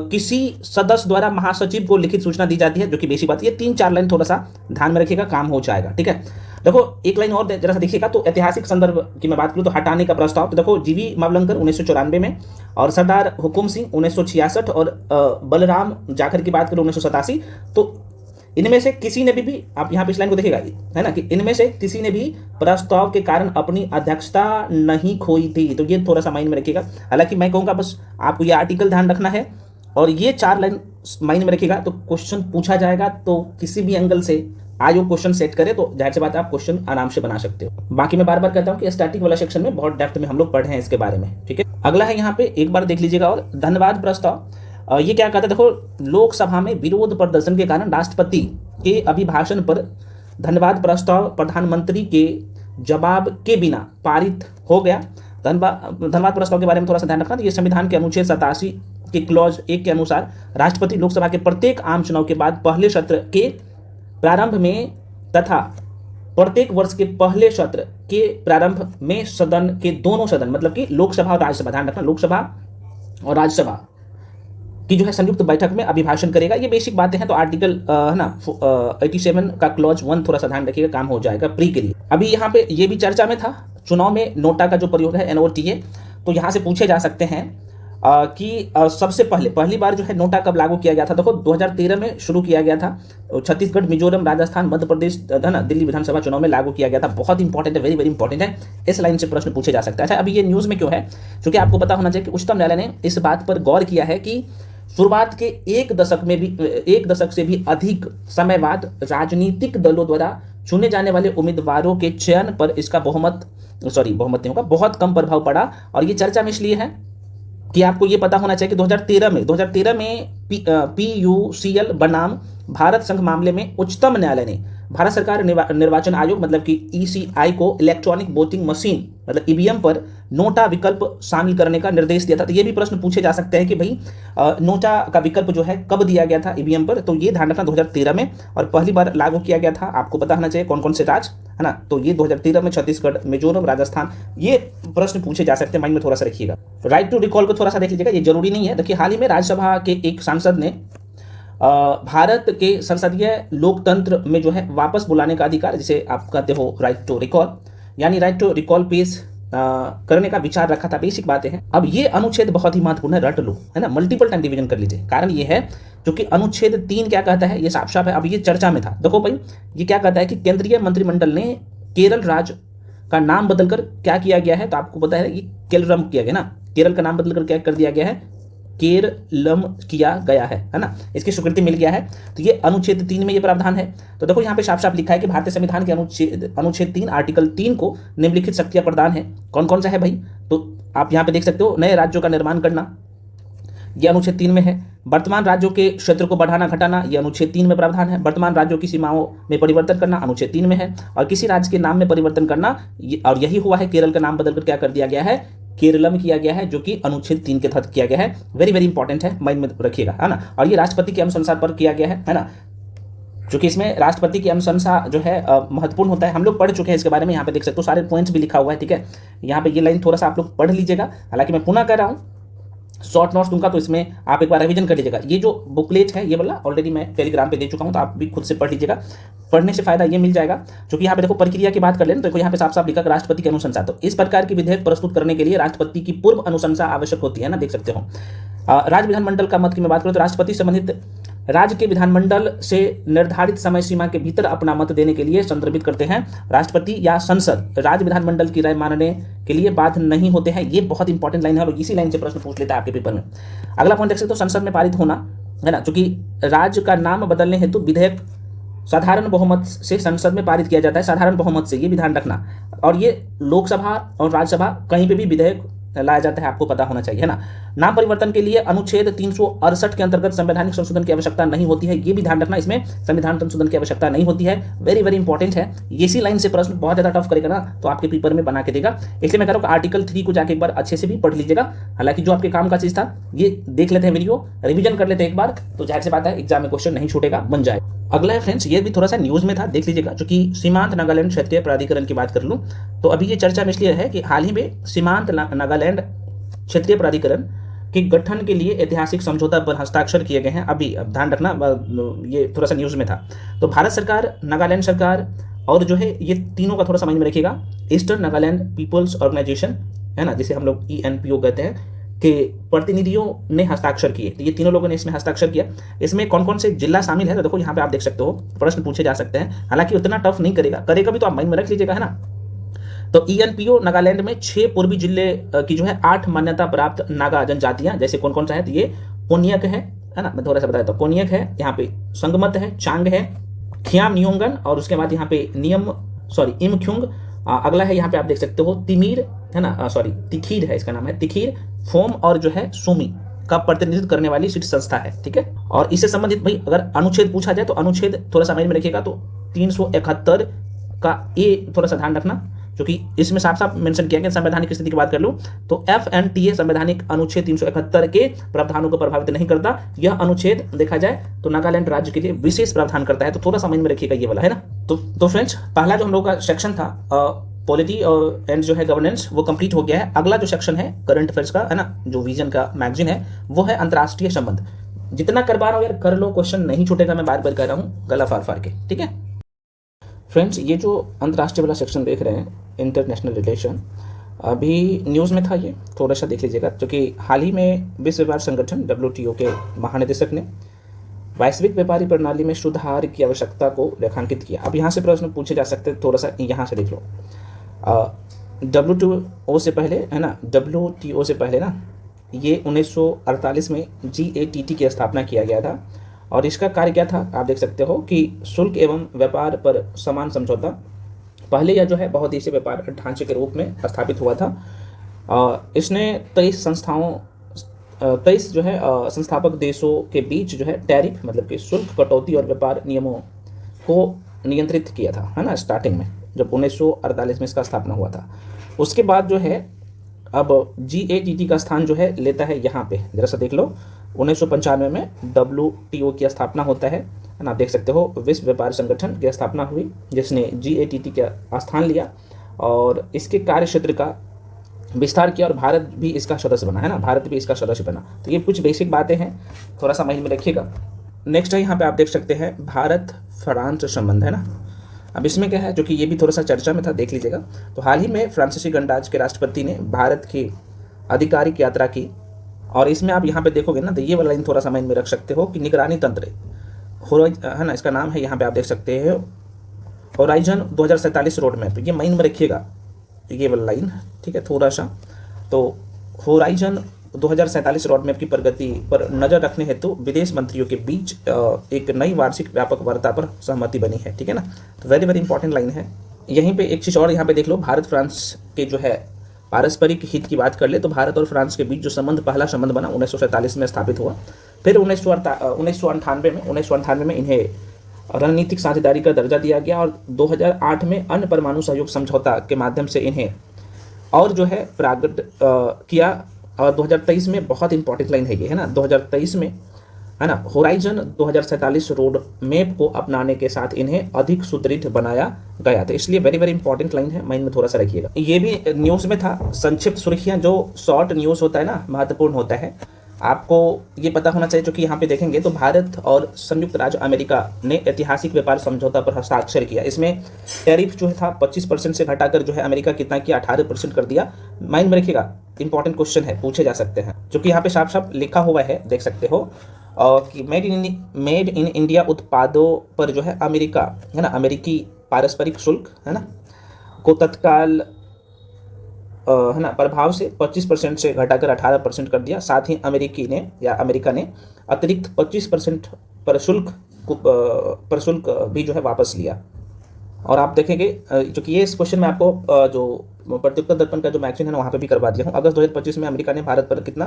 A: किसी सदस्य द्वारा महासचिव को लिखित सूचना दी जाती है, जो कि बेसिक बात है। ये 3-4 लाइन थोड़ा सा ध्यान में रखिएगा, काम हो जाएगा, ठीक है। देखो एक लाइन और जरा सा देखिएगा, तो ऐतिहासिक संदर्भ की मैं बात करूँ तो हटाने का प्रस्ताव, तो देखो जीवी मावलंकर 1994 में, और सरदार हुकुम सिंह 1966, और बलराम जाखड़ की बात करूँ 1987। तो इनमें से किसी ने भी आप यहाँ पे इस लाइन को देखिएगा, है ना, कि इनमें से किसी ने भी प्रस्ताव के कारण अपनी अध्यक्षता नहीं खोई थी। तो ये थोड़ा सा माइंड में रखिएगा। हालांकि मैं कहूँगा बस आपको ये आर्टिकल ध्यान रखना है और ये 4 लाइन माइंड में रखिएगा, तो क्वेश्चन पूछा जाएगा तो किसी भी एंगल से आयोग क्वेश्चन सेट करे तो जाहिर सी बात है आप क्वेश्चन आराम से बना सकते हो। बाकी मैं बार बार कहता हूँ कि स्टैटिक वाला सेक्शन में बहुत डेप्थ में हम लोग पढ़े हैं इसके बारे में, ठीक है। अगला है यहाँ पे एक बार देख लीजिएगा, और धन्यवाद प्रस्ताव। ये क्या कहता है, देखो लोकसभा में विरोध प्रदर्शन के कारण राष्ट्रपति के अभिभाषण पर धन्यवाद प्रस्ताव प्रधानमंत्री के जवाब के बिना पारित हो गया। धन्यवाद प्रस्ताव के बारे में थोड़ा सा ध्यान रखना, तो ये संविधान के अनुच्छेद 87 के क्लॉज 1 के अनुसार राष्ट्रपति लोकसभा के प्रत्येक आम चुनाव के बाद पहले सत्र के प्रारंभ में तथा प्रत्येक वर्ष के पहले सत्र के प्रारंभ में सदन के दोनों सदन मतलब कि लोकसभा और राज्यसभा, ध्यान रखना लोकसभा और राज्यसभा की जो है संयुक्त बैठक में अभिभाषण करेगा। ये बेसिक बातें हैं, तो आर्टिकल है ना 87 का क्लॉज 1 थोड़ा सा ध्यान रखिएगा, काम हो जाएगा प्री के लिए। अभी यहाँ पे ये भी चर्चा में था, चुनाव में नोटा का जो प्रयोग है NOTA, तो यहाँ से पूछे जा सकते हैं कि सबसे पहली बार जो है नोटा कब लागू किया गया था। देखो 2013 में शुरू किया गया था, छत्तीसगढ़, मिजोरम, राजस्थान, मध्य प्रदेश, ना दिल्ली विधानसभा चुनाव में लागू किया गया था। बहुत इंपॉर्टेंट है, वेरी वेरी इंपॉर्टेंट है, इस लाइन से प्रश्न पूछे जा सकता है। अच्छा, अभी ये न्यूज़ में क्यों है, क्योंकि आपको पता होना चाहिए कि उच्चतम न्यायालय ने इस बात पर गौर किया है कि शुरुआत के एक दशक से भी अधिक समय बाद राजनीतिक दलों द्वारा चुने जाने वाले उम्मीदवारों के चयन पर इसका बहुमत नहीं होगा, बहुत कम प्रभाव पड़ा। और ये चर्चा में इसलिए है कि आपको ये पता होना चाहिए कि 2013 में PUCL बनाम भारत संघ मामले में उच्चतम न्यायालय ने भारत सरकार निर्वाचन आयोग मतलब कि ECI को इलेक्ट्रॉनिक वोटिंग मशीन मतलब EVM पर नोटा विकल्प शामिल करने का निर्देश दिया था। तो ये भी प्रश्न पूछे जा सकते हैं कि भाई नोटा का विकल्प जो है कब दिया गया था EVM पर, तो ये ध्यान रखना 2013 में, और पहली बार लागू किया गया था। आपको पता होना चाहिए कौन कौन से राज्य है ना, तो ये 2013 में छत्तीसगढ़, मिजोरम, राजस्थान, ये प्रश्न पूछे जा सकते हैं, माइंड में थोड़ा सा रखिएगा। राइट टू रिकॉल को थोड़ा सा देख लीजिएगा, ये जरूरी नहीं है। देखिए हाल ही में राज्यसभा के एक सांसद ने भारत के संसदीय लोकतंत्र में जो है वापस बुलाने का अधिकार, जिसे आप कहते हो राइट टू रिकॉल, यानी राइट टू रिकॉल पेश करने का विचार रखा था। बेसिक बातें हैं। अब ये अनुच्छेद बहुत ही महत्वपूर्ण है, रट लो है ना, मल्टीपल टाइम रिवीजन कर लीजिए। कारण ये है क्योंकि अनुच्छेद 3 क्या कहता है, ये साफ साफ है। अब ये चर्चा में था, देखो भाई ये क्या कहता है कि केंद्रीय मंत्रिमंडल ने केरल राज्य का नाम बदलकर क्या किया गया है, तो आपको पता है ये केरलम किया गया ना, केरल का नाम बदलकर क्या कर दिया गया है, केरलम किया गया है ना, इसकी स्वीकृति मिल गया है। तो ये अनुच्छेद 3 में ये प्रावधान है। तो देखो यहाँ पे साफ साफ लिखा है कि भारतीय संविधान के अनुच्छेद 3 आर्टिकल 3 को निम्नलिखित शक्तियां प्रदान है। कौन कौन सा है भाई, तो आप यहाँ पे देख सकते हो, नए राज्यों का निर्माण करना, ये अनुच्छेद 3 में है। वर्तमान राज्यों के क्षेत्र को बढ़ाना घटाना, ये अनुच्छेद 3 में प्रावधान है। वर्तमान राज्यों की सीमाओं में परिवर्तन करना, अनुच्छेद 3 में है। और किसी राज्य के नाम में परिवर्तन करना, और यही हुआ है, केरल का नाम बदलकर क्या कर दिया गया है, केरलम किया गया है, जो कि अनुच्छेद 3 के तहत किया गया है। वेरी वेरी इंपॉर्टेंट है, माइंड में रखिएगा है ना। और ये राष्ट्रपति की अनुशंसा पर किया गया है ना, क्योंकि इसमें राष्ट्रपति की अनुशंसा जो है महत्वपूर्ण होता है। हम लोग पढ़ चुके हैं इसके बारे में, यहाँ पे देख सकते हो सारे पॉइंट्स भी लिखा हुआ है, ठीक है। यहाँ पे ये लाइन थोड़ा सा आप लोग पढ़ लीजिएगा, हालांकि मैं पुनः कह रहा हूँ, शॉर्ट नोट्स दूंगा तो इसमें आप एक बार रिवीजन कर लीजिएगा। ये जो बुकलेट है ये वाला ऑलरेडी मैं टेलीग्राम पे दे चुका हूँ, तो आप भी खुद से पढ़ लीजिएगा। पढ़ने से फायदा ये मिल जाएगा, क्योंकि यहाँ पे देखो प्रक्रिया की बात कर लें तो देखो यहाँ पे साफ साफ लिखा राष्ट्रपति की अनुशंसा। तो इस प्रकार की विधेयक प्रस्तुत करने के लिए राष्ट्रपति की पूर्व अनुशंसा आवश्यक होती है ना, देख सकते हो। राज्य विधानमंडल का मत की मैं बात करूँ तो राष्ट्रपति संबंधित राज्य के विधानमंडल से निर्धारित समय सीमा के भीतर अपना मत देने के लिए संदर्भित करते हैं। राष्ट्रपति या संसद राज्य विधानमंडल की राय मानने के लिए बाध्य नहीं होते हैं। ये बहुत इंपॉर्टेंट लाइन है और इसी लाइन से प्रश्न पूछ लेता है आपके पेपर में। अगला पॉइंट देख सकते हो, संसद में पारित होना है ना, क्योंकि राज्य का नाम बदलने हेतु विधेयक साधारण बहुमत से संसद में पारित किया जाता है, साधारण बहुमत से, ये भी ध्यान रखना। और ये लोकसभा और राज्यसभा कहीं पे भी विधेयक लाया जाता है, आपको पता होना चाहिए है ना। नाम परिवर्तन के लिए अनुच्छेद 368 के अंतर्गत संवैधानिक संशोधन की आवश्यकता नहीं होती है, ये भी ध्यान रखना, इसमें संविधान संशोधन की आवश्यकता नहीं होती है। वेरी वेरी इंपॉर्टेंट है, इसी लाइन से प्रश्न बहुत ज्यादा टफ करेगा ना, तो आपके पेपर में बना के देगा। इसलिए मैं कह रहा हूँ आर्टिकल 3 को जाके एक बार अच्छे से भी पढ़ लीजिएगा। हालांकि जो आपके काम का चीज था ये देख लेते हैं, वीडियो रिविजन कर लेते हैं एक बार, तो जाहिर सी बात है एग्जाम में क्वेश्चन नहीं छूटेगा, बन जाए। अगला है फ्रेंड्स, ये भी थोड़ा सा न्यूज़ में था, देख लीजिएगा। चूंकि सीमांत नागालैंड क्षेत्रीय प्राधिकरण की बात कर लूँ तो अभी ये चर्चा में इसलिए है कि हाल ही में सीमांत नागालैंड क्षेत्रीय प्राधिकरण के गठन के लिए ऐतिहासिक समझौता पर हस्ताक्षर किए गए हैं। अभी अब ध्यान रखना, ये थोड़ा सा न्यूज़ में था। तो भारत सरकार, नागालैंड सरकार और जो है ये तीनों का थोड़ा समझ में रखिएगा, ईस्टर्न नागालैंड पीपल्स ऑर्गेनाइजेशन है ना, जिसे हम लोग ENPO कहते हैं, के प्रतिनिधियों ने हस्ताक्षर किए। तो ये तीनों लोगों ने इसमें हस्ताक्षर किया। इसमें कौन कौन से जिला शामिल है तो देखो यहाँ पे आप देख सकते हो, प्रश्न पूछे जा सकते हैं। हालांकि उतना टफ नहीं करेगा भी तो आप माइंड में रख लीजिएगा है ना। तो ENPO नागालैंड में 6 पूर्वी जिले की जो है 8 मान्यता प्राप्त नागा जनजातियां, जैसे कौन कौन सा है, तो ये कोनियक है ना, मैं थोड़ा सा बता देता हूँ। कोनियक है, यहाँ पे संगमत है, चांग है, खियाम नियोंगन, और उसके बाद यहाँ पे इमख्युंग। अगला है यहाँ पे आप देख सकते हो तिमीर है ना, तिखीर है, इसका नाम है तिखीर, फोम और जो है सोमी का प्रतिनिधित्व करने वाली सिट संस्था है, ठीक है। और इससे संबंधित भाई अगर अनुच्छेद पूछा जाए तो अनुच्छेद थोड़ा सा माइंड में रखिएगा, तो 371 का ए थोड़ा सा ध्यान रखना, क्योंकि इसमें साफ साफ मेंशन किया गया संवैधानिक स्थिति की बात कर लूँ तो FNTA संवैधानिक अनुच्छेद 371 के प्रावधानों को प्रभावित नहीं करता। यह अनुच्छेद देखा जाए तो नागालैंड राज्य के लिए विशेष प्रावधान करता है, तो थोड़ा सा माइंड में रखिएगा ये वाला, है ना। तो फ्रेंड्स, पहला जो हम लोग का सेक्शन था पॉलिटी और एंड जो है गवर्नेंस वो कंप्लीट हो गया है। अगला जो सेक्शन है करंट अफेयर्स का, है ना, जो विजन का मैगजीन है, वो है अंतर्राष्ट्रीय संबंध। जितना कर पा रहा हूँ यार कर लो, क्वेश्चन नहीं छूटेगा, मैं बार बार कह रहा हूँ गला फाड़ फाड़ के, ठीक है। फ्रेंड्स, ये जो अंतर्राष्ट्रीय वाला सेक्शन देख रहे हैं, इंटरनेशनल रिलेशन, अभी न्यूज़ में था, ये थोड़ा सा देख लीजिएगा। क्योंकि हाल ही में विश्व व्यापार संगठन WTO के महानिदेशक ने वैश्विक व्यापारी प्रणाली में सुधार की आवश्यकता को रेखांकित किया। अब यहाँ से प्रश्न पूछे जा सकते हैं, थोड़ा सा यहाँ से देख लो। WTO से पहले, है ना, WTO से पहले ना, ये 1948 में GATT की स्थापना किया गया था। और इसका कार्य क्या था, आप देख सकते हो कि शुल्क एवं व्यापार पर समान समझौता, पहले यह जो है बहुदेशीय व्यापार ढांचे के रूप में स्थापित हुआ था। इसने 23 जो है संस्थापक देशों के बीच जो है टैरिफ मतलब कि शुल्क कटौती और व्यापार नियमों को नियंत्रित किया था, है ना, स्टार्टिंग में जब 1948 में इसका स्थापना हुआ था। उसके बाद जो है अब GATT का स्थान जो है लेता है यहाँ पे, जरा सा देख लो, 1995 में WTO की स्थापना होता है ना, आप देख सकते हो, विश्व व्यापार संगठन की स्थापना हुई जिसने GATT का स्थान लिया और इसके कार्य क्षेत्र का विस्तार किया और भारत भी इसका सदस्य बना, है ना, भारत भी इसका सदस्य बना। तो ये कुछ बेसिक बातें हैं, थोड़ा सा माइंड में रखिएगा। नेक्स्ट है यहाँ पे आप देख सकते हैं भारत फ्रांस संबंध, है ना। अब इसमें क्या है, जो कि ये भी थोड़ा सा चर्चा में था, देख लीजिएगा। तो हाल ही में फ्रांसीसी गणराज्य के राष्ट्रपति ने भारत की आधिकारिक यात्रा की और इसमें आप यहाँ पे देखोगे ना, तो ये वाला लाइन थोड़ा सा माइंड में रख सकते हो कि निगरानी तंत्र, है ना, इसका नाम है, यहाँ पे आप देख सकते हैं होराइजन 2047 रोड मैप, ये माइंड में रखिएगा, ये वाला लाइन, ठीक है, थोड़ा सा। तो होराइजन 2047 रोड मैप की प्रगति पर नजर रखने हेतु विदेश मंत्रियों के बीच एक नई वार्षिक व्यापक वार्ता पर सहमति बनी है, ठीक है ना। तो वेरी वेरी इंपॉर्टेंट लाइन है। यहीं पे एक चीज़ और यहाँ पे देख लो, भारत फ्रांस के जो है पारस्परिक हित की बात कर ले तो भारत और फ्रांस के बीच जो संबंध, पहला संबंध बना 1947 में स्थापित हुआ, फिर 1998 में इन्हें रणनीतिक साझेदारी का दर्जा दिया गया और 2008 में अन्य परमाणु सहयोग समझौता के माध्यम से इन्हें और जो है प्रागट किया। और 2023 में बहुत इंपॉर्टेंट लाइन है ये, है ना, 2023 में, है ना, होराइजन 2047 रोड मैप को अपनाने के साथ इन्हें अधिक सुदृढ़ बनाया गया था। इसलिए वेरी वेरी इंपॉर्टेंट लाइन है, माइंड में थोड़ा सा रखिएगा। ये भी न्यूज़ में था, संक्षिप्त सुर्खियां, जो शॉर्ट न्यूज़ होता है ना, महत्वपूर्ण होता है, आपको ये पता होना चाहिए। जो कि यहाँ पे देखेंगे तो भारत और संयुक्त राज्य अमेरिका ने ऐतिहासिक व्यापार समझौता पर हस्ताक्षर किया। इसमें टैरिफ जो था 25% से घटाकर जो है अमेरिका कितना किया, 18% कर दिया। माइंड में रखिएगा, इंपॉर्टेंट क्वेश्चन है, पूछे जा सकते हैं। जो कि यहाँ पे साफ साफ लिखा हुआ है, देख सकते हो, कि मेड इन इंडिया उत्पादों पर जो है अमेरिका, है ना, अमेरिकी पारस्परिक शुल्क, है ना, को तत्काल, है ना, प्रभाव से 25% से घटाकर 18% कर दिया। साथ ही अमेरिका ने अतिरिक्त 25% पर शुल्क भी जो है वापस लिया। और आप देखेंगे जो कि ये इस क्वेश्चन में आपको जो प्रत्युत्तर दर्पण का जो मैगजीन है ना, वहाँ पे भी करवा दिया हूँ। अगस्त 2025 में अमेरिका ने भारत पर कितना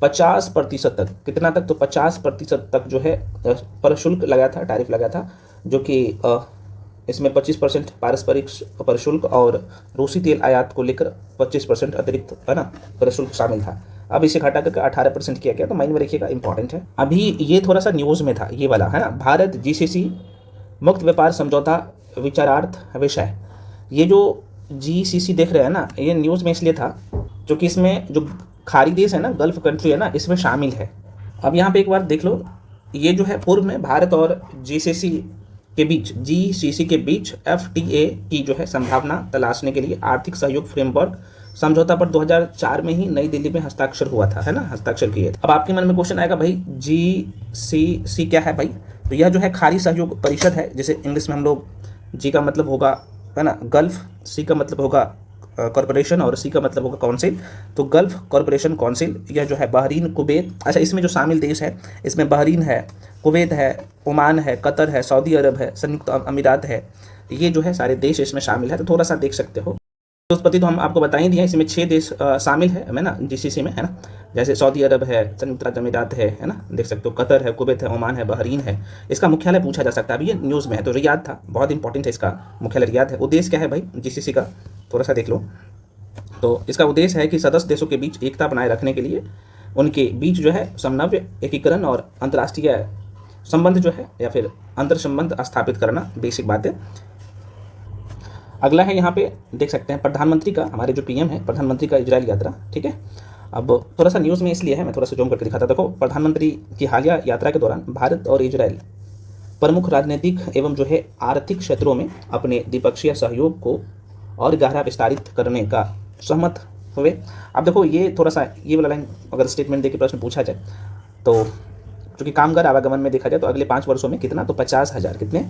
A: 50% तक, कितना तक, तो 50% तक जो है पर शुल्क लगाया था, टैरिफ लगाया था, जो कि इसमें 25% पारस्परिक पर शुल्क और रूसी तेल आयात को लेकर 25% अतिरिक्त, है ना, पर शुल्क शामिल था। अब इसे घटा करके 18% किया गया। तो माइंड में रखिएगा, इंपॉर्टेंट है। अभी ये थोड़ा सा न्यूज़ में था, ये वाला, है ना, भारत GCC मुक्त व्यापार समझौता विचारार्थ विषय। ये जो GCC देख रहे हैं ना, ये न्यूज़ में इसलिए था जो कि इसमें जो खाड़ी देश है ना, गल्फ कंट्री है ना, इसमें शामिल है। अब यहाँ पे एक बार देख लो, ये जो है पूर्व में भारत और GCC के बीच FTA की जो है संभावना तलाशने के लिए आर्थिक सहयोग फ्रेमवर्क समझौता पर 2004 में ही नई दिल्ली में हस्ताक्षर हुआ था, है ना, हस्ताक्षर किए। अब आपके मन में क्वेश्चन आएगा, भाई GCC क्या है भाई? तो यह जो है खाड़ी सहयोग परिषद है, जिसे इंग्लिश में हम लोग G का मतलब होगा, है ना, गल्फ, C का मतलब होगा कॉरपोरेशन और C का मतलब होगा काउंसिल। तो गल्फ कॉरपोरेशन काउंसिल, यह जो है बहरीन, कुवैत, अच्छा इसमें जो शामिल देश है, इसमें बहरीन है, कुवैत है, ओमान है, कतर है, सऊदी अरब है, संयुक्त अमीरात है, ये जो है सारे देश इसमें शामिल है। तो थोड़ा सा देख सकते हो। उत्पत्ति तो हम आपको बता ही दिया, इसमें 6 देश शामिल है ना, GCC में, है ना, जैसे सऊदी अरब है, संयुक्त राज्य अमीरात है ना, देख सकते हो, कतर है, कुवैत है, ओमान है, बहरीन है। इसका मुख्यालय पूछा जा सकता है, अभी ये न्यूज़ में है, तो रियाद था, बहुत इंपॉर्टेंट है, इसका मुख्यालय रियाद है। उद्देश्य क्या है भाई GCC का? थोड़ा सा देख लो। तो इसका उद्देश्य है कि सदस्य देशों के बीच एकता बनाए रखने के लिए उनके बीच जो है समन्वय, एकीकरण और अंतर्राष्ट्रीय संबंध जो है या फिर अंतर संबंध स्थापित करना, बेसिक बात है। अगला है यहाँ पे देख सकते हैं प्रधानमंत्री का, हमारे जो पीएम है प्रधानमंत्री का इजराइल यात्रा, ठीक है। अब थोड़ा सा न्यूज़ में इसलिए है, मैं थोड़ा सा जूम करके दिखाता। देखो, प्रधानमंत्री की हालिया यात्रा के दौरान भारत और इजराइल प्रमुख राजनीतिक एवं जो है आर्थिक क्षेत्रों में अपने द्विपक्षीय सहयोग को और गहरा विस्तारित करने का सहमत हुए। अब देखो, ये थोड़ा सा ये वाला लाइन अगर स्टेटमेंट देके प्रश्न पूछा जाए तो चूँकि कामगार आवागमन में देखा जाए तो अगले 5 वर्षों में कितना, तो 50,000, कितने,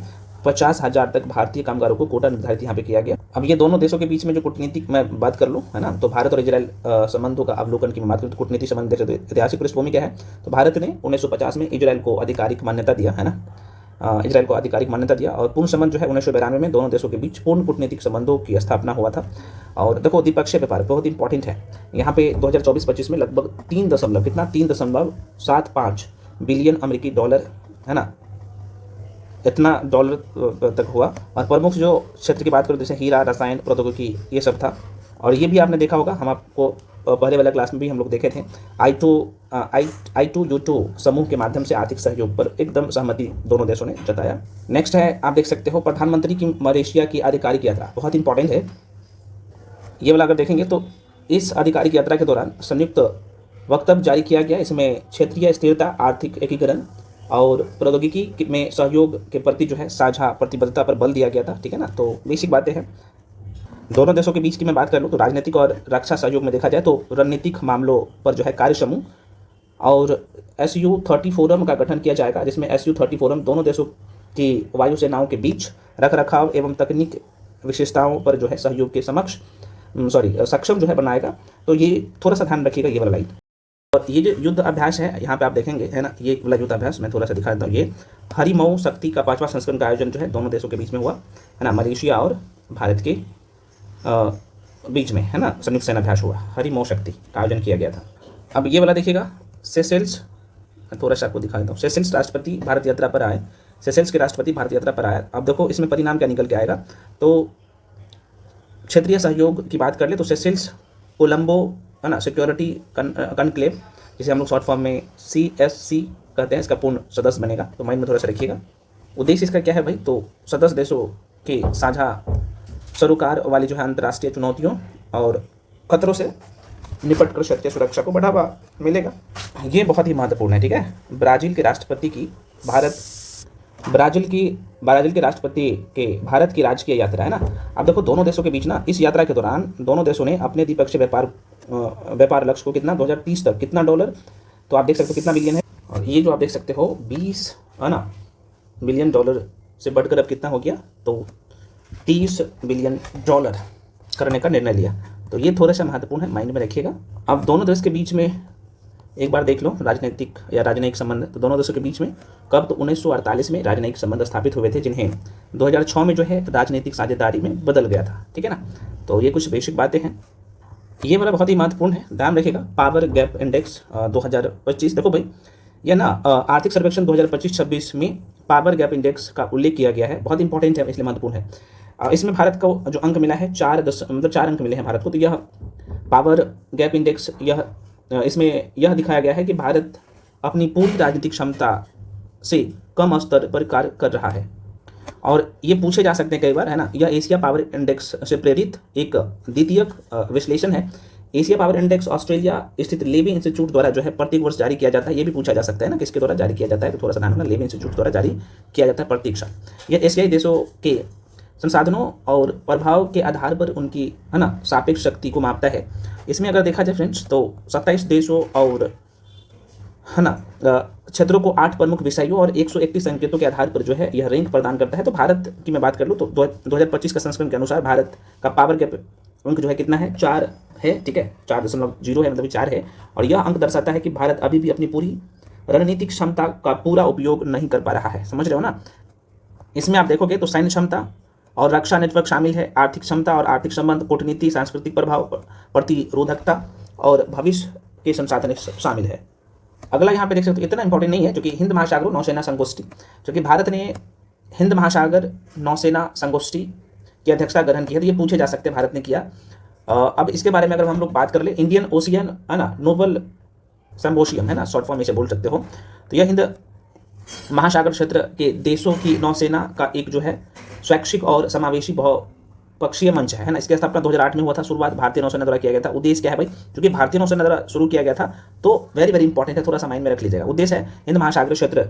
A: 50,000 तक भारतीय कामगारों को कोटा निर्धारित यहाँ पे किया गया। अब ये दोनों देशों के बीच में जो कूटनीतिक मैं बात कर लूँ, है ना, तो भारत और इजराइल संबंधों का अवलोकन की बात करूँ तो कूटनीतिक संबंध देख सकते, ऐतिहासिक पृष्ठभूमि क्या है, तो भारत ने 1950 में इजराइल को आधिकारिक मान्यता दिया, है ना, इजराइल को आधिकारिक मान्यता दिया और पूर्ण संबंध जो है 1992 में दोनों देशों के बीच पूर्ण कूटनीतिक संबंधों की स्थापना हुआ था। और देखो, द्विपक्षीय व्यापार बहुत इंपॉर्टेंट है। यहाँ पे 2024-25 में लगभग 3.75 बिलियन अमेरिकी डॉलर, है ना, इतना डॉलर तक हुआ। और प्रमुख जो क्षेत्र की बात करूँ जैसे हीरा, रसायन, प्रौद्योगिकी, ये सब था। और ये भी आपने देखा होगा, हम आपको पहले वाला क्लास में भी हम लोग देखे थे, I2U2 समूह के माध्यम से आर्थिक सहयोग पर एकदम सहमति दोनों देशों ने जताया। नेक्स्ट है, आप देख सकते हो प्रधानमंत्री की मलेशिया की आधिकारिक यात्रा, बहुत इंपॉर्टेंट है ये वाला। अगर देखेंगे तो इस आधिकारिक यात्रा के दौरान संयुक्त वक्तव्य जारी किया गया। इसमें क्षेत्रीय स्थिरता, आर्थिक एकीकरण और प्रौद्योगिकी में सहयोग के प्रति जो है साझा प्रतिबद्धता पर बल दिया गया था, ठीक है ना। तो बेसिक बातें हैं। दोनों देशों के बीच की मैं बात कर लूँ तो राजनीतिक और रक्षा सहयोग में देखा जाए तो रणनीतिक मामलों पर जो है कार्य समूह और SU-30 फोरम का गठन किया जाएगा, जिसमें SU-30 फोरम दोनों देशों की वायुसेनाओं के बीच रख रखाव एवं तकनीक विशेषताओं पर जो है सहयोग के सक्षम जो है बनाएगा। तो ये थोड़ा सा ध्यान रखिएगा ये वाला लाइन। और ये जो युद्ध अभ्यास है यहाँ पे आप देखेंगे, है ना, ये वाला युद्ध अभ्यास मैं थोड़ा सा दिखा देता हूँ। ये हरिमऊ शक्ति का 5वां संस्करण का आयोजन जो है दोनों देशों के बीच में हुआ, है ना, मलेशिया और भारत के बीच में, है ना, संयुक्त सेना अभ्यास हुआ, हरिमऊ शक्ति का आयोजन किया गया था। अब ये वाला देखिएगा, सेशेल्स, थोड़ा सा आपको दिखा देता हूँ। सेशेल्स राष्ट्रपति भारत यात्रा पर आए, सेशेल्स के राष्ट्रपति भारत यात्रा पर आए। अब देखो इसमें परिणाम क्या निकल के आएगा। तो क्षेत्रीय सहयोग की बात कर ले तो सेशेल्स कोलंबो, है ना, सिक्योरिटी कनक्लेव, जिसे हम लोग शॉर्ट फॉर्म में CSC कहते हैं, इसका पूर्ण सदस्य बनेगा। तो माइंड में थोड़ा सा रखिएगा। उद्देश्य इसका क्या है भाई, तो सदस्य देशों के साझा सरोकार वाली जो है अंतर्राष्ट्रीय चुनौतियों और खतरों से निपट कर क्षेत्रीय सुरक्षा को बढ़ावा मिलेगा। ये बहुत ही महत्वपूर्ण है, ठीक है। ब्राज़ील के राष्ट्रपति की भारत की राजकीय यात्रा, है ना। अब देखो दोनों देशों के बीच ना इस यात्रा के दौरान दोनों देशों ने अपने द्विपक्षीय व्यापार लक्ष्य को कितना, 2030 तक कितना डॉलर, तो आप देख सकते हो कितना बिलियन है। और ये जो आप देख सकते हो 20, है ना, बिलियन डॉलर से बढ़कर अब कितना हो गया, तो 30 बिलियन डॉलर करने का निर्णय लिया। तो ये थोड़ा सा महत्वपूर्ण है, माइंड में रखिएगा। अब दोनों देश के बीच में एक बार देख लो राजनयिक संबंध, तो दोनों देशों के बीच में कब, तो 1948 में राजनयिक संबंध स्थापित हुए थे, जिन्हें 2006 में जो है राजनीतिक साझेदारी में बदल गया था, ठीक है ना। तो ये कुछ बेसिक बातें हैं, ये वाला बहुत ही महत्वपूर्ण है, ध्यान रखिएगा। पावर गैप इंडेक्स 2025, देखो भाई ये ना आर्थिक सर्वेक्षण 2025-26 में पावर गैप इंडेक्स का उल्लेख किया गया है, बहुत इंपॉर्टेंट है, इसलिए महत्वपूर्ण है। इसमें भारत को जो अंक मिला है 4 अंक मिले हैं भारत को। तो यह पावर गैप इंडेक्स इसमें यह दिखाया गया है कि भारत अपनी पूरी राजनीतिक क्षमता से कम स्तर पर कार्य कर रहा है। और ये पूछे जा सकते हैं कई बार, है ना, यह एशिया पावर इंडेक्स से प्रेरित एक द्वितीयक विश्लेषण है। एशिया पावर इंडेक्स ऑस्ट्रेलिया स्थित लेवी इंस्टीट्यूट द्वारा जो है प्रत्येक वर्ष जारी किया जाता है। ये भी पूछा जा सकता है ना, किसके द्वारा जारी किया जाता है, तो थोड़ा सा ध्यान रखना, लेवी इंस्टीट्यूट द्वारा जारी किया जाता है प्रत्येक साल। यह एशियाई देशों के संसाधनों और प्रभाव के आधार पर उनकी, है ना, सापेक्ष शक्ति को मापता है। इसमें अगर देखा जाए फ्रेंड्स तो 27 देशों और, है ना, क्षेत्रों को 8 प्रमुख विषयों और 131 संकेतों के आधार पर जो है यह रैंक प्रदान करता है। तो भारत की मैं बात कर लूँ तो 2025 का संस्करण के अनुसार भारत का पावर गैप अंक जो है कितना है, 4 है, ठीक है, 4.0 है, मतलब 4 है। और यह अंक दर्शाता है कि भारत अभी भी अपनी पूरी रणनीतिक क्षमता का पूरा उपयोग नहीं कर पा रहा है, समझ रहे हो ना। इसमें आप देखोगे तो सैन्य क्षमता और रक्षा नेटवर्क शामिल है, आर्थिक क्षमता और आर्थिक संबंध, कूटनीति, सांस्कृतिक प्रभाव, प्रतिरोधकता और भविष्य के संसाधन शामिल है। अगला यहाँ पे देख सकते हो, इतना इंपॉर्टेंट नहीं है, क्योंकि हिंद महासागर नौसेना संगोष्ठी, क्योंकि भारत ने हिंद महासागर नौसेना संगोष्ठी की अध्यक्षता ग्रहण की है, तो ये पूछे जा सकते हैं भारत ने किया। अब इसके बारे में अगर हम लोग बात कर ले, इंडियन ओशियन है ना नोबल सिम्पोसियम है ना, शॉर्ट फॉर्म इसे बोल सकते हो। तो यह हिंद महासागर क्षेत्र के देशों की नौसेना का एक जो है स्वैच्छिक और समावेशी बहुपक्षीय मंच है ना। इसकी स्थापना 2008 में हुआ था, शुरुआत भारतीय नौसेना द्वारा किया गया था। उद्देश्य क्या है भाई, क्योंकि भारतीय नौसेना द्वारा शुरू किया गया था तो वेरी वेरी इंपॉर्टेंट है, थोड़ा सा माइंड में रख लीजिएगा। उद्देश्य है हिंद महासागर क्षेत्र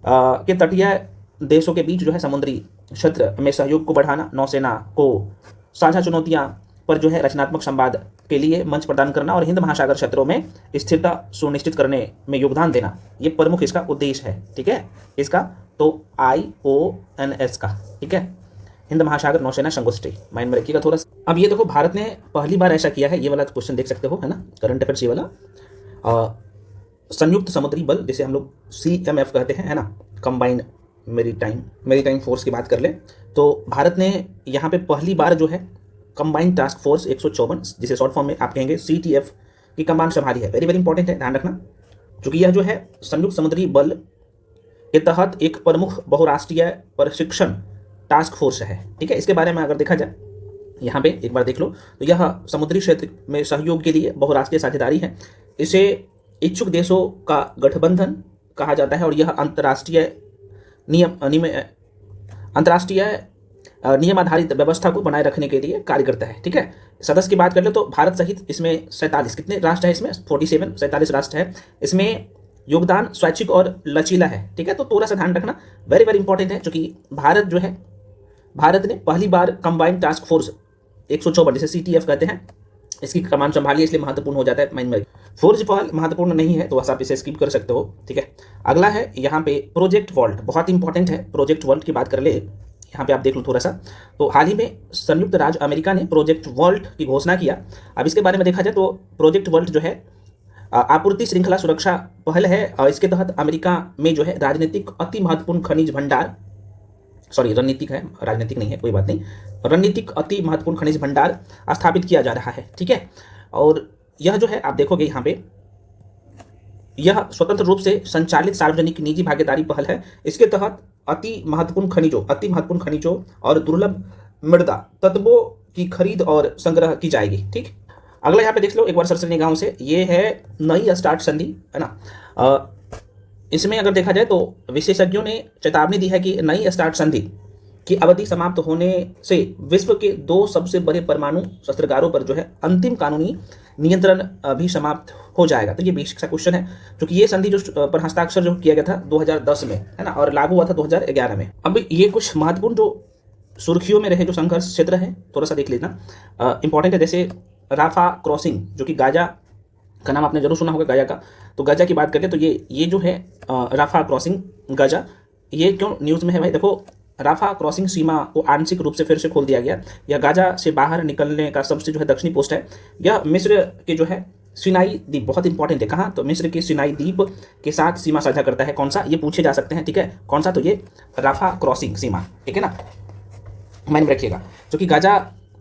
A: के तटीय देशों के बीच जो है समुद्री क्षेत्र में सहयोग को बढ़ाना, नौसेना को साझा चुनौतियां पर जो है रचनात्मक संवाद के लिए मंच प्रदान करना और हिंद महासागर क्षेत्रों में स्थिरता सुनिश्चित करने में योगदान देना, ये प्रमुख इसका उद्देश्य है। ठीक है, इसका तो IONS का, ठीक है, हिंद महासागर नौसेना संगोष्ठी, माइंड में रखिएगा थोड़ा सा। अब ये देखो भारत ने पहली बार ऐसा किया है, ये वाला क्वेश्चन देख सकते हो है ना, करंट अफेयर्स ये वाला, संयुक्त समुद्री बल जिसे हम लोग CMF कहते हैं है ना, कंबाइंड मेरीटाइम फोर्स की बात कर ले तो भारत ने यहाँ पे पहली बार जो है कंबाइंड टास्क फोर्स 154 जिसे शॉर्ट फॉर्म में आप कहेंगे CTF की कमान संभाली है। वेरी वेरी इंपॉर्टेंट है, ध्यान रखना, क्योंकि यह जो है संयुक्त समुद्री बल के तहत एक प्रमुख बहुराष्ट्रीय प्रशिक्षण टास्क फोर्स है। ठीक है, इसके बारे में अगर देखा जाए यहाँ पे एक बार देख लो तो यह समुद्री क्षेत्र में सहयोग के लिए बहुराष्ट्रीय साझेदारी है। इसे इच्छुक देशों का गठबंधन कहा जाता है और यह अंतर्राष्ट्रीय नियम आधारित व्यवस्था को बनाए रखने के लिए कार्य करता है। ठीक है, सदस्य की बात कर ले तो भारत सहित इसमें 47 कितने राष्ट्र है, इसमें 47 राष्ट्र है। इसमें योगदान स्वैच्छिक और लचीला है। ठीक है, तो थोड़ा सा ध्यान रखना, वेरी वेरी इंपॉर्टेंट है, क्योंकि भारत जो है, भारत ने पहली बार कंबाइंड टास्क फोर्स 154 जिसे CTF कहते हैं इसकी कमान संभाली, इसलिए महत्वपूर्ण हो जाता है। माइंड में फोर्स फॉल महत्वपूर्ण नहीं है तो आप इसे स्किप कर सकते हो। ठीक है, अगला है यहाँ पे प्रोजेक्ट वॉल्ट, बहुत इंपॉर्टेंट है। प्रोजेक्ट वॉल्ट की बात कर ले, यहाँ पे आप देख लो थोड़ा सा, तो हाल ही में संयुक्त राज्य अमेरिका ने प्रोजेक्ट वॉल्ट की घोषणा किया। अब इसके बारे में देखा जाए तो प्रोजेक्ट वॉल्ट जो है आपूर्ति श्रृंखला सुरक्षा पहल है और इसके तहत अमेरिका में जो है राजनीतिक अति महत्वपूर्ण खनिज भंडार, सॉरी रणनीतिक है, राजनीतिक नहीं है, कोई बात नहीं, रणनीतिक अति महत्वपूर्ण खनिज भंडार स्थापित किया जा रहा है। ठीक है, और यह जो है आप देखोगे यहाँ पे यह स्वतंत्र रूप से संचालित सार्वजनिक निजी भागीदारी पहल है। इसके तहत अति महत्वपूर्ण खनिजों और दुर्लभ मृदा तत्वों की खरीद और संग्रह की जाएगी। ठीक, अगला यहाँ पे देख लो एक बार सरसरी निगाहों से, ये है नई स्टार्ट संधि है ना। इसमें अगर देखा जाए तो विशेषज्ञों ने चेतावनी दी है कि नई स्टार्ट संधि की अवधि समाप्त होने से विश्व के 2 सबसे बड़े परमाणु शस्त्रागारों पर जो है अंतिम कानूनी नियंत्रण भी समाप्त हो जाएगा। तो ये बेसिक सा क्वेश्चन है, क्योंकि ये संधि जो पर हस्ताक्षर जो किया गया था 2010 में है ना, और लागू हुआ था 2011 में। अब ये कुछ महत्वपूर्ण जो सुर्खियों में रहे जो संघर्ष क्षेत्र है थोड़ा सा देख लेना, इंपॉर्टेंट है। जैसे राफा क्रॉसिंग, जो कि गाजा का नाम आपने जरूर सुना होगा, गाजा का, तो गाजा की बात करें तो ये जो है राफा क्रॉसिंग गाजा, ये क्यों न्यूज़ में है भाई, देखो राफा क्रॉसिंग सीमा को आंशिक रूप से फिर से खोल दिया गया। यह गाजा से बाहर निकलने का सबसे जो है दक्षिणी पोस्ट है। यह मिस्र के जो है सिनाई द्वीप, बहुत इंपॉर्टेंट है, कहाँ, तो मिस्र के सिनाई द्वीप के साथ सीमा साझा करता है। कौन सा, ये पूछे जा सकते हैं। ठीक है, कौन सा, तो ये राफा क्रॉसिंग सीमा, ठीक है ना, माइंड में रखिएगा। जो कि गाजा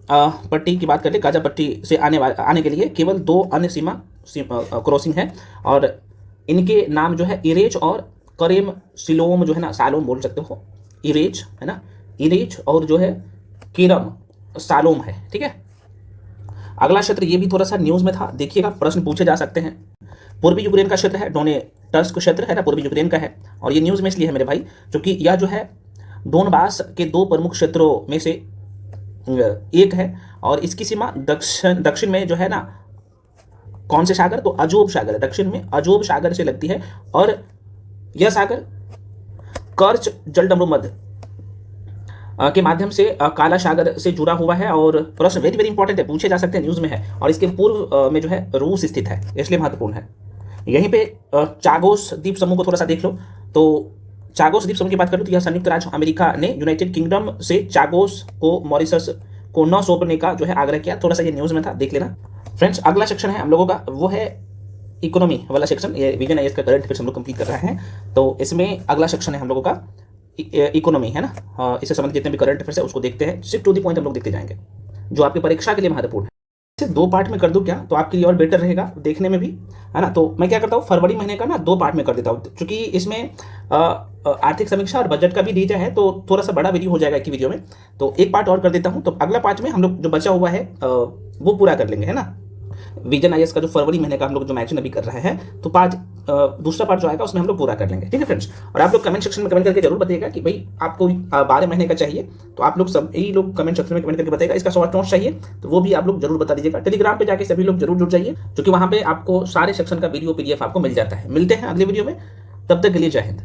A: पट्टी की बात करें, गाजा पट्टी से आने के लिए केवल 2 अन्य सीमा क्रॉसिंग है और इनके नाम जो है इरेज और करेम सिलोम जो है ना, सालोम बोल सकते हो, इरेज है ना, इरेज और जो है केरम सालोम है। ठीक है, अगला क्षेत्र ये भी थोड़ा सा न्यूज़ में था, देखिएगा, प्रश्न पूछे जा सकते हैं। पूर्वी यूक्रेन का क्षेत्र है, डोनेट्स्क क्षेत्र है ना, पूर्वी यूक्रेन का है, और ये न्यूज़ में इसलिए है मेरे भाई क्योंकि यह जो है डोनबास के 2 प्रमुख क्षेत्रों में से एक है और इसकी सीमा दक्षिण में जो है ना, कौन से सागर, तो अजोब सागर है, दक्षिण में अजोब सागर से लगती है और यह सागर कर्च जलडमरूमध्य के माध्यम से काला सागर से जुड़ा हुआ है। और प्रश्न वेरी वेरी इंपॉर्टेंट है, पूछे जा सकते हैं, न्यूज़ में है, और इसके पूर्व में जो है रूस स्थित है, इसलिए महत्वपूर्ण है। यहीं पे चागोस द्वीप समूह को थोड़ा सा देख लो, तो चागोस द्वीप समूह की बात करूँ तो यह संयुक्त राज्य अमेरिका ने यूनाइटेड किंगडम से चागोस को मॉरिशस को न सौंपने का जो है आग्रह किया। थोड़ा सा ये न्यूज़ में था, देख लेना फ्रेंड्स। अगला सेक्शन है हम लोगों का, वो है इकोनॉमी वाला सेक्शन। ये विजन है, इसका करंट अफेयर्स हम लोग कंप्लीट कर रहे हैं, तो इसमें अगला सेक्शन है हम लोगों का इकोनॉमी है ना। इससे संबंधित जितने भी करंट अफेयर्स है उसको देखते हैं, सिर्फ टू द पॉइंट हम लोग देखते जाएंगे, जो आपकी परीक्षा के लिए महत्वपूर्ण है। इसे 2 पार्ट में कर दूं क्या, तो आपके लिए और बेटर रहेगा देखने में भी, है ना। तो मैं क्या करता हूँ, फरवरी महीने का ना 2 पार्ट में कर देता हूँ, क्योंकि इसमें आर्थिक समीक्षा और बजट का भी दिया है, तो थोड़ा सा बड़ा वीडियो हो जाएगा एक ही वीडियो में। तो एक पार्ट और कर देता हूँ, तो अगला पार्ट में हम लोग जो बचा हुआ है वो पूरा कर लेंगे, है ना। विजन आईएएस का जो फरवरी महीने का हम लोग जो मैगजीन अभी कर रहे हैं, तो दूसरा पार्ट जो आएगा उसमें हम लोग पूरा कर लेंगे, ठीक है फ्रेंड्स। और आप लोग कमेंट सेक्शन में कमेंट करके जरूर बताइएगा कि भाई आपको 12 महीने का चाहिए, तो आप लोग सभी लोग कमेंट सेक्शन में कमेंट करके बताइएगा। इसका शॉर्ट नोट्स चाहिए तो वो भी आप लोग जरूर बता दीजिएगा। टेलीग्राम पे जाके सभी लोग जरूर जुड़ जाइए, क्योंकि वहां पे आपको सारे सेक्शन का वीडियो PDF आपको मिल जाता है। मिलते हैं अगले वीडियो में, तब तक के लिए जय हिंद।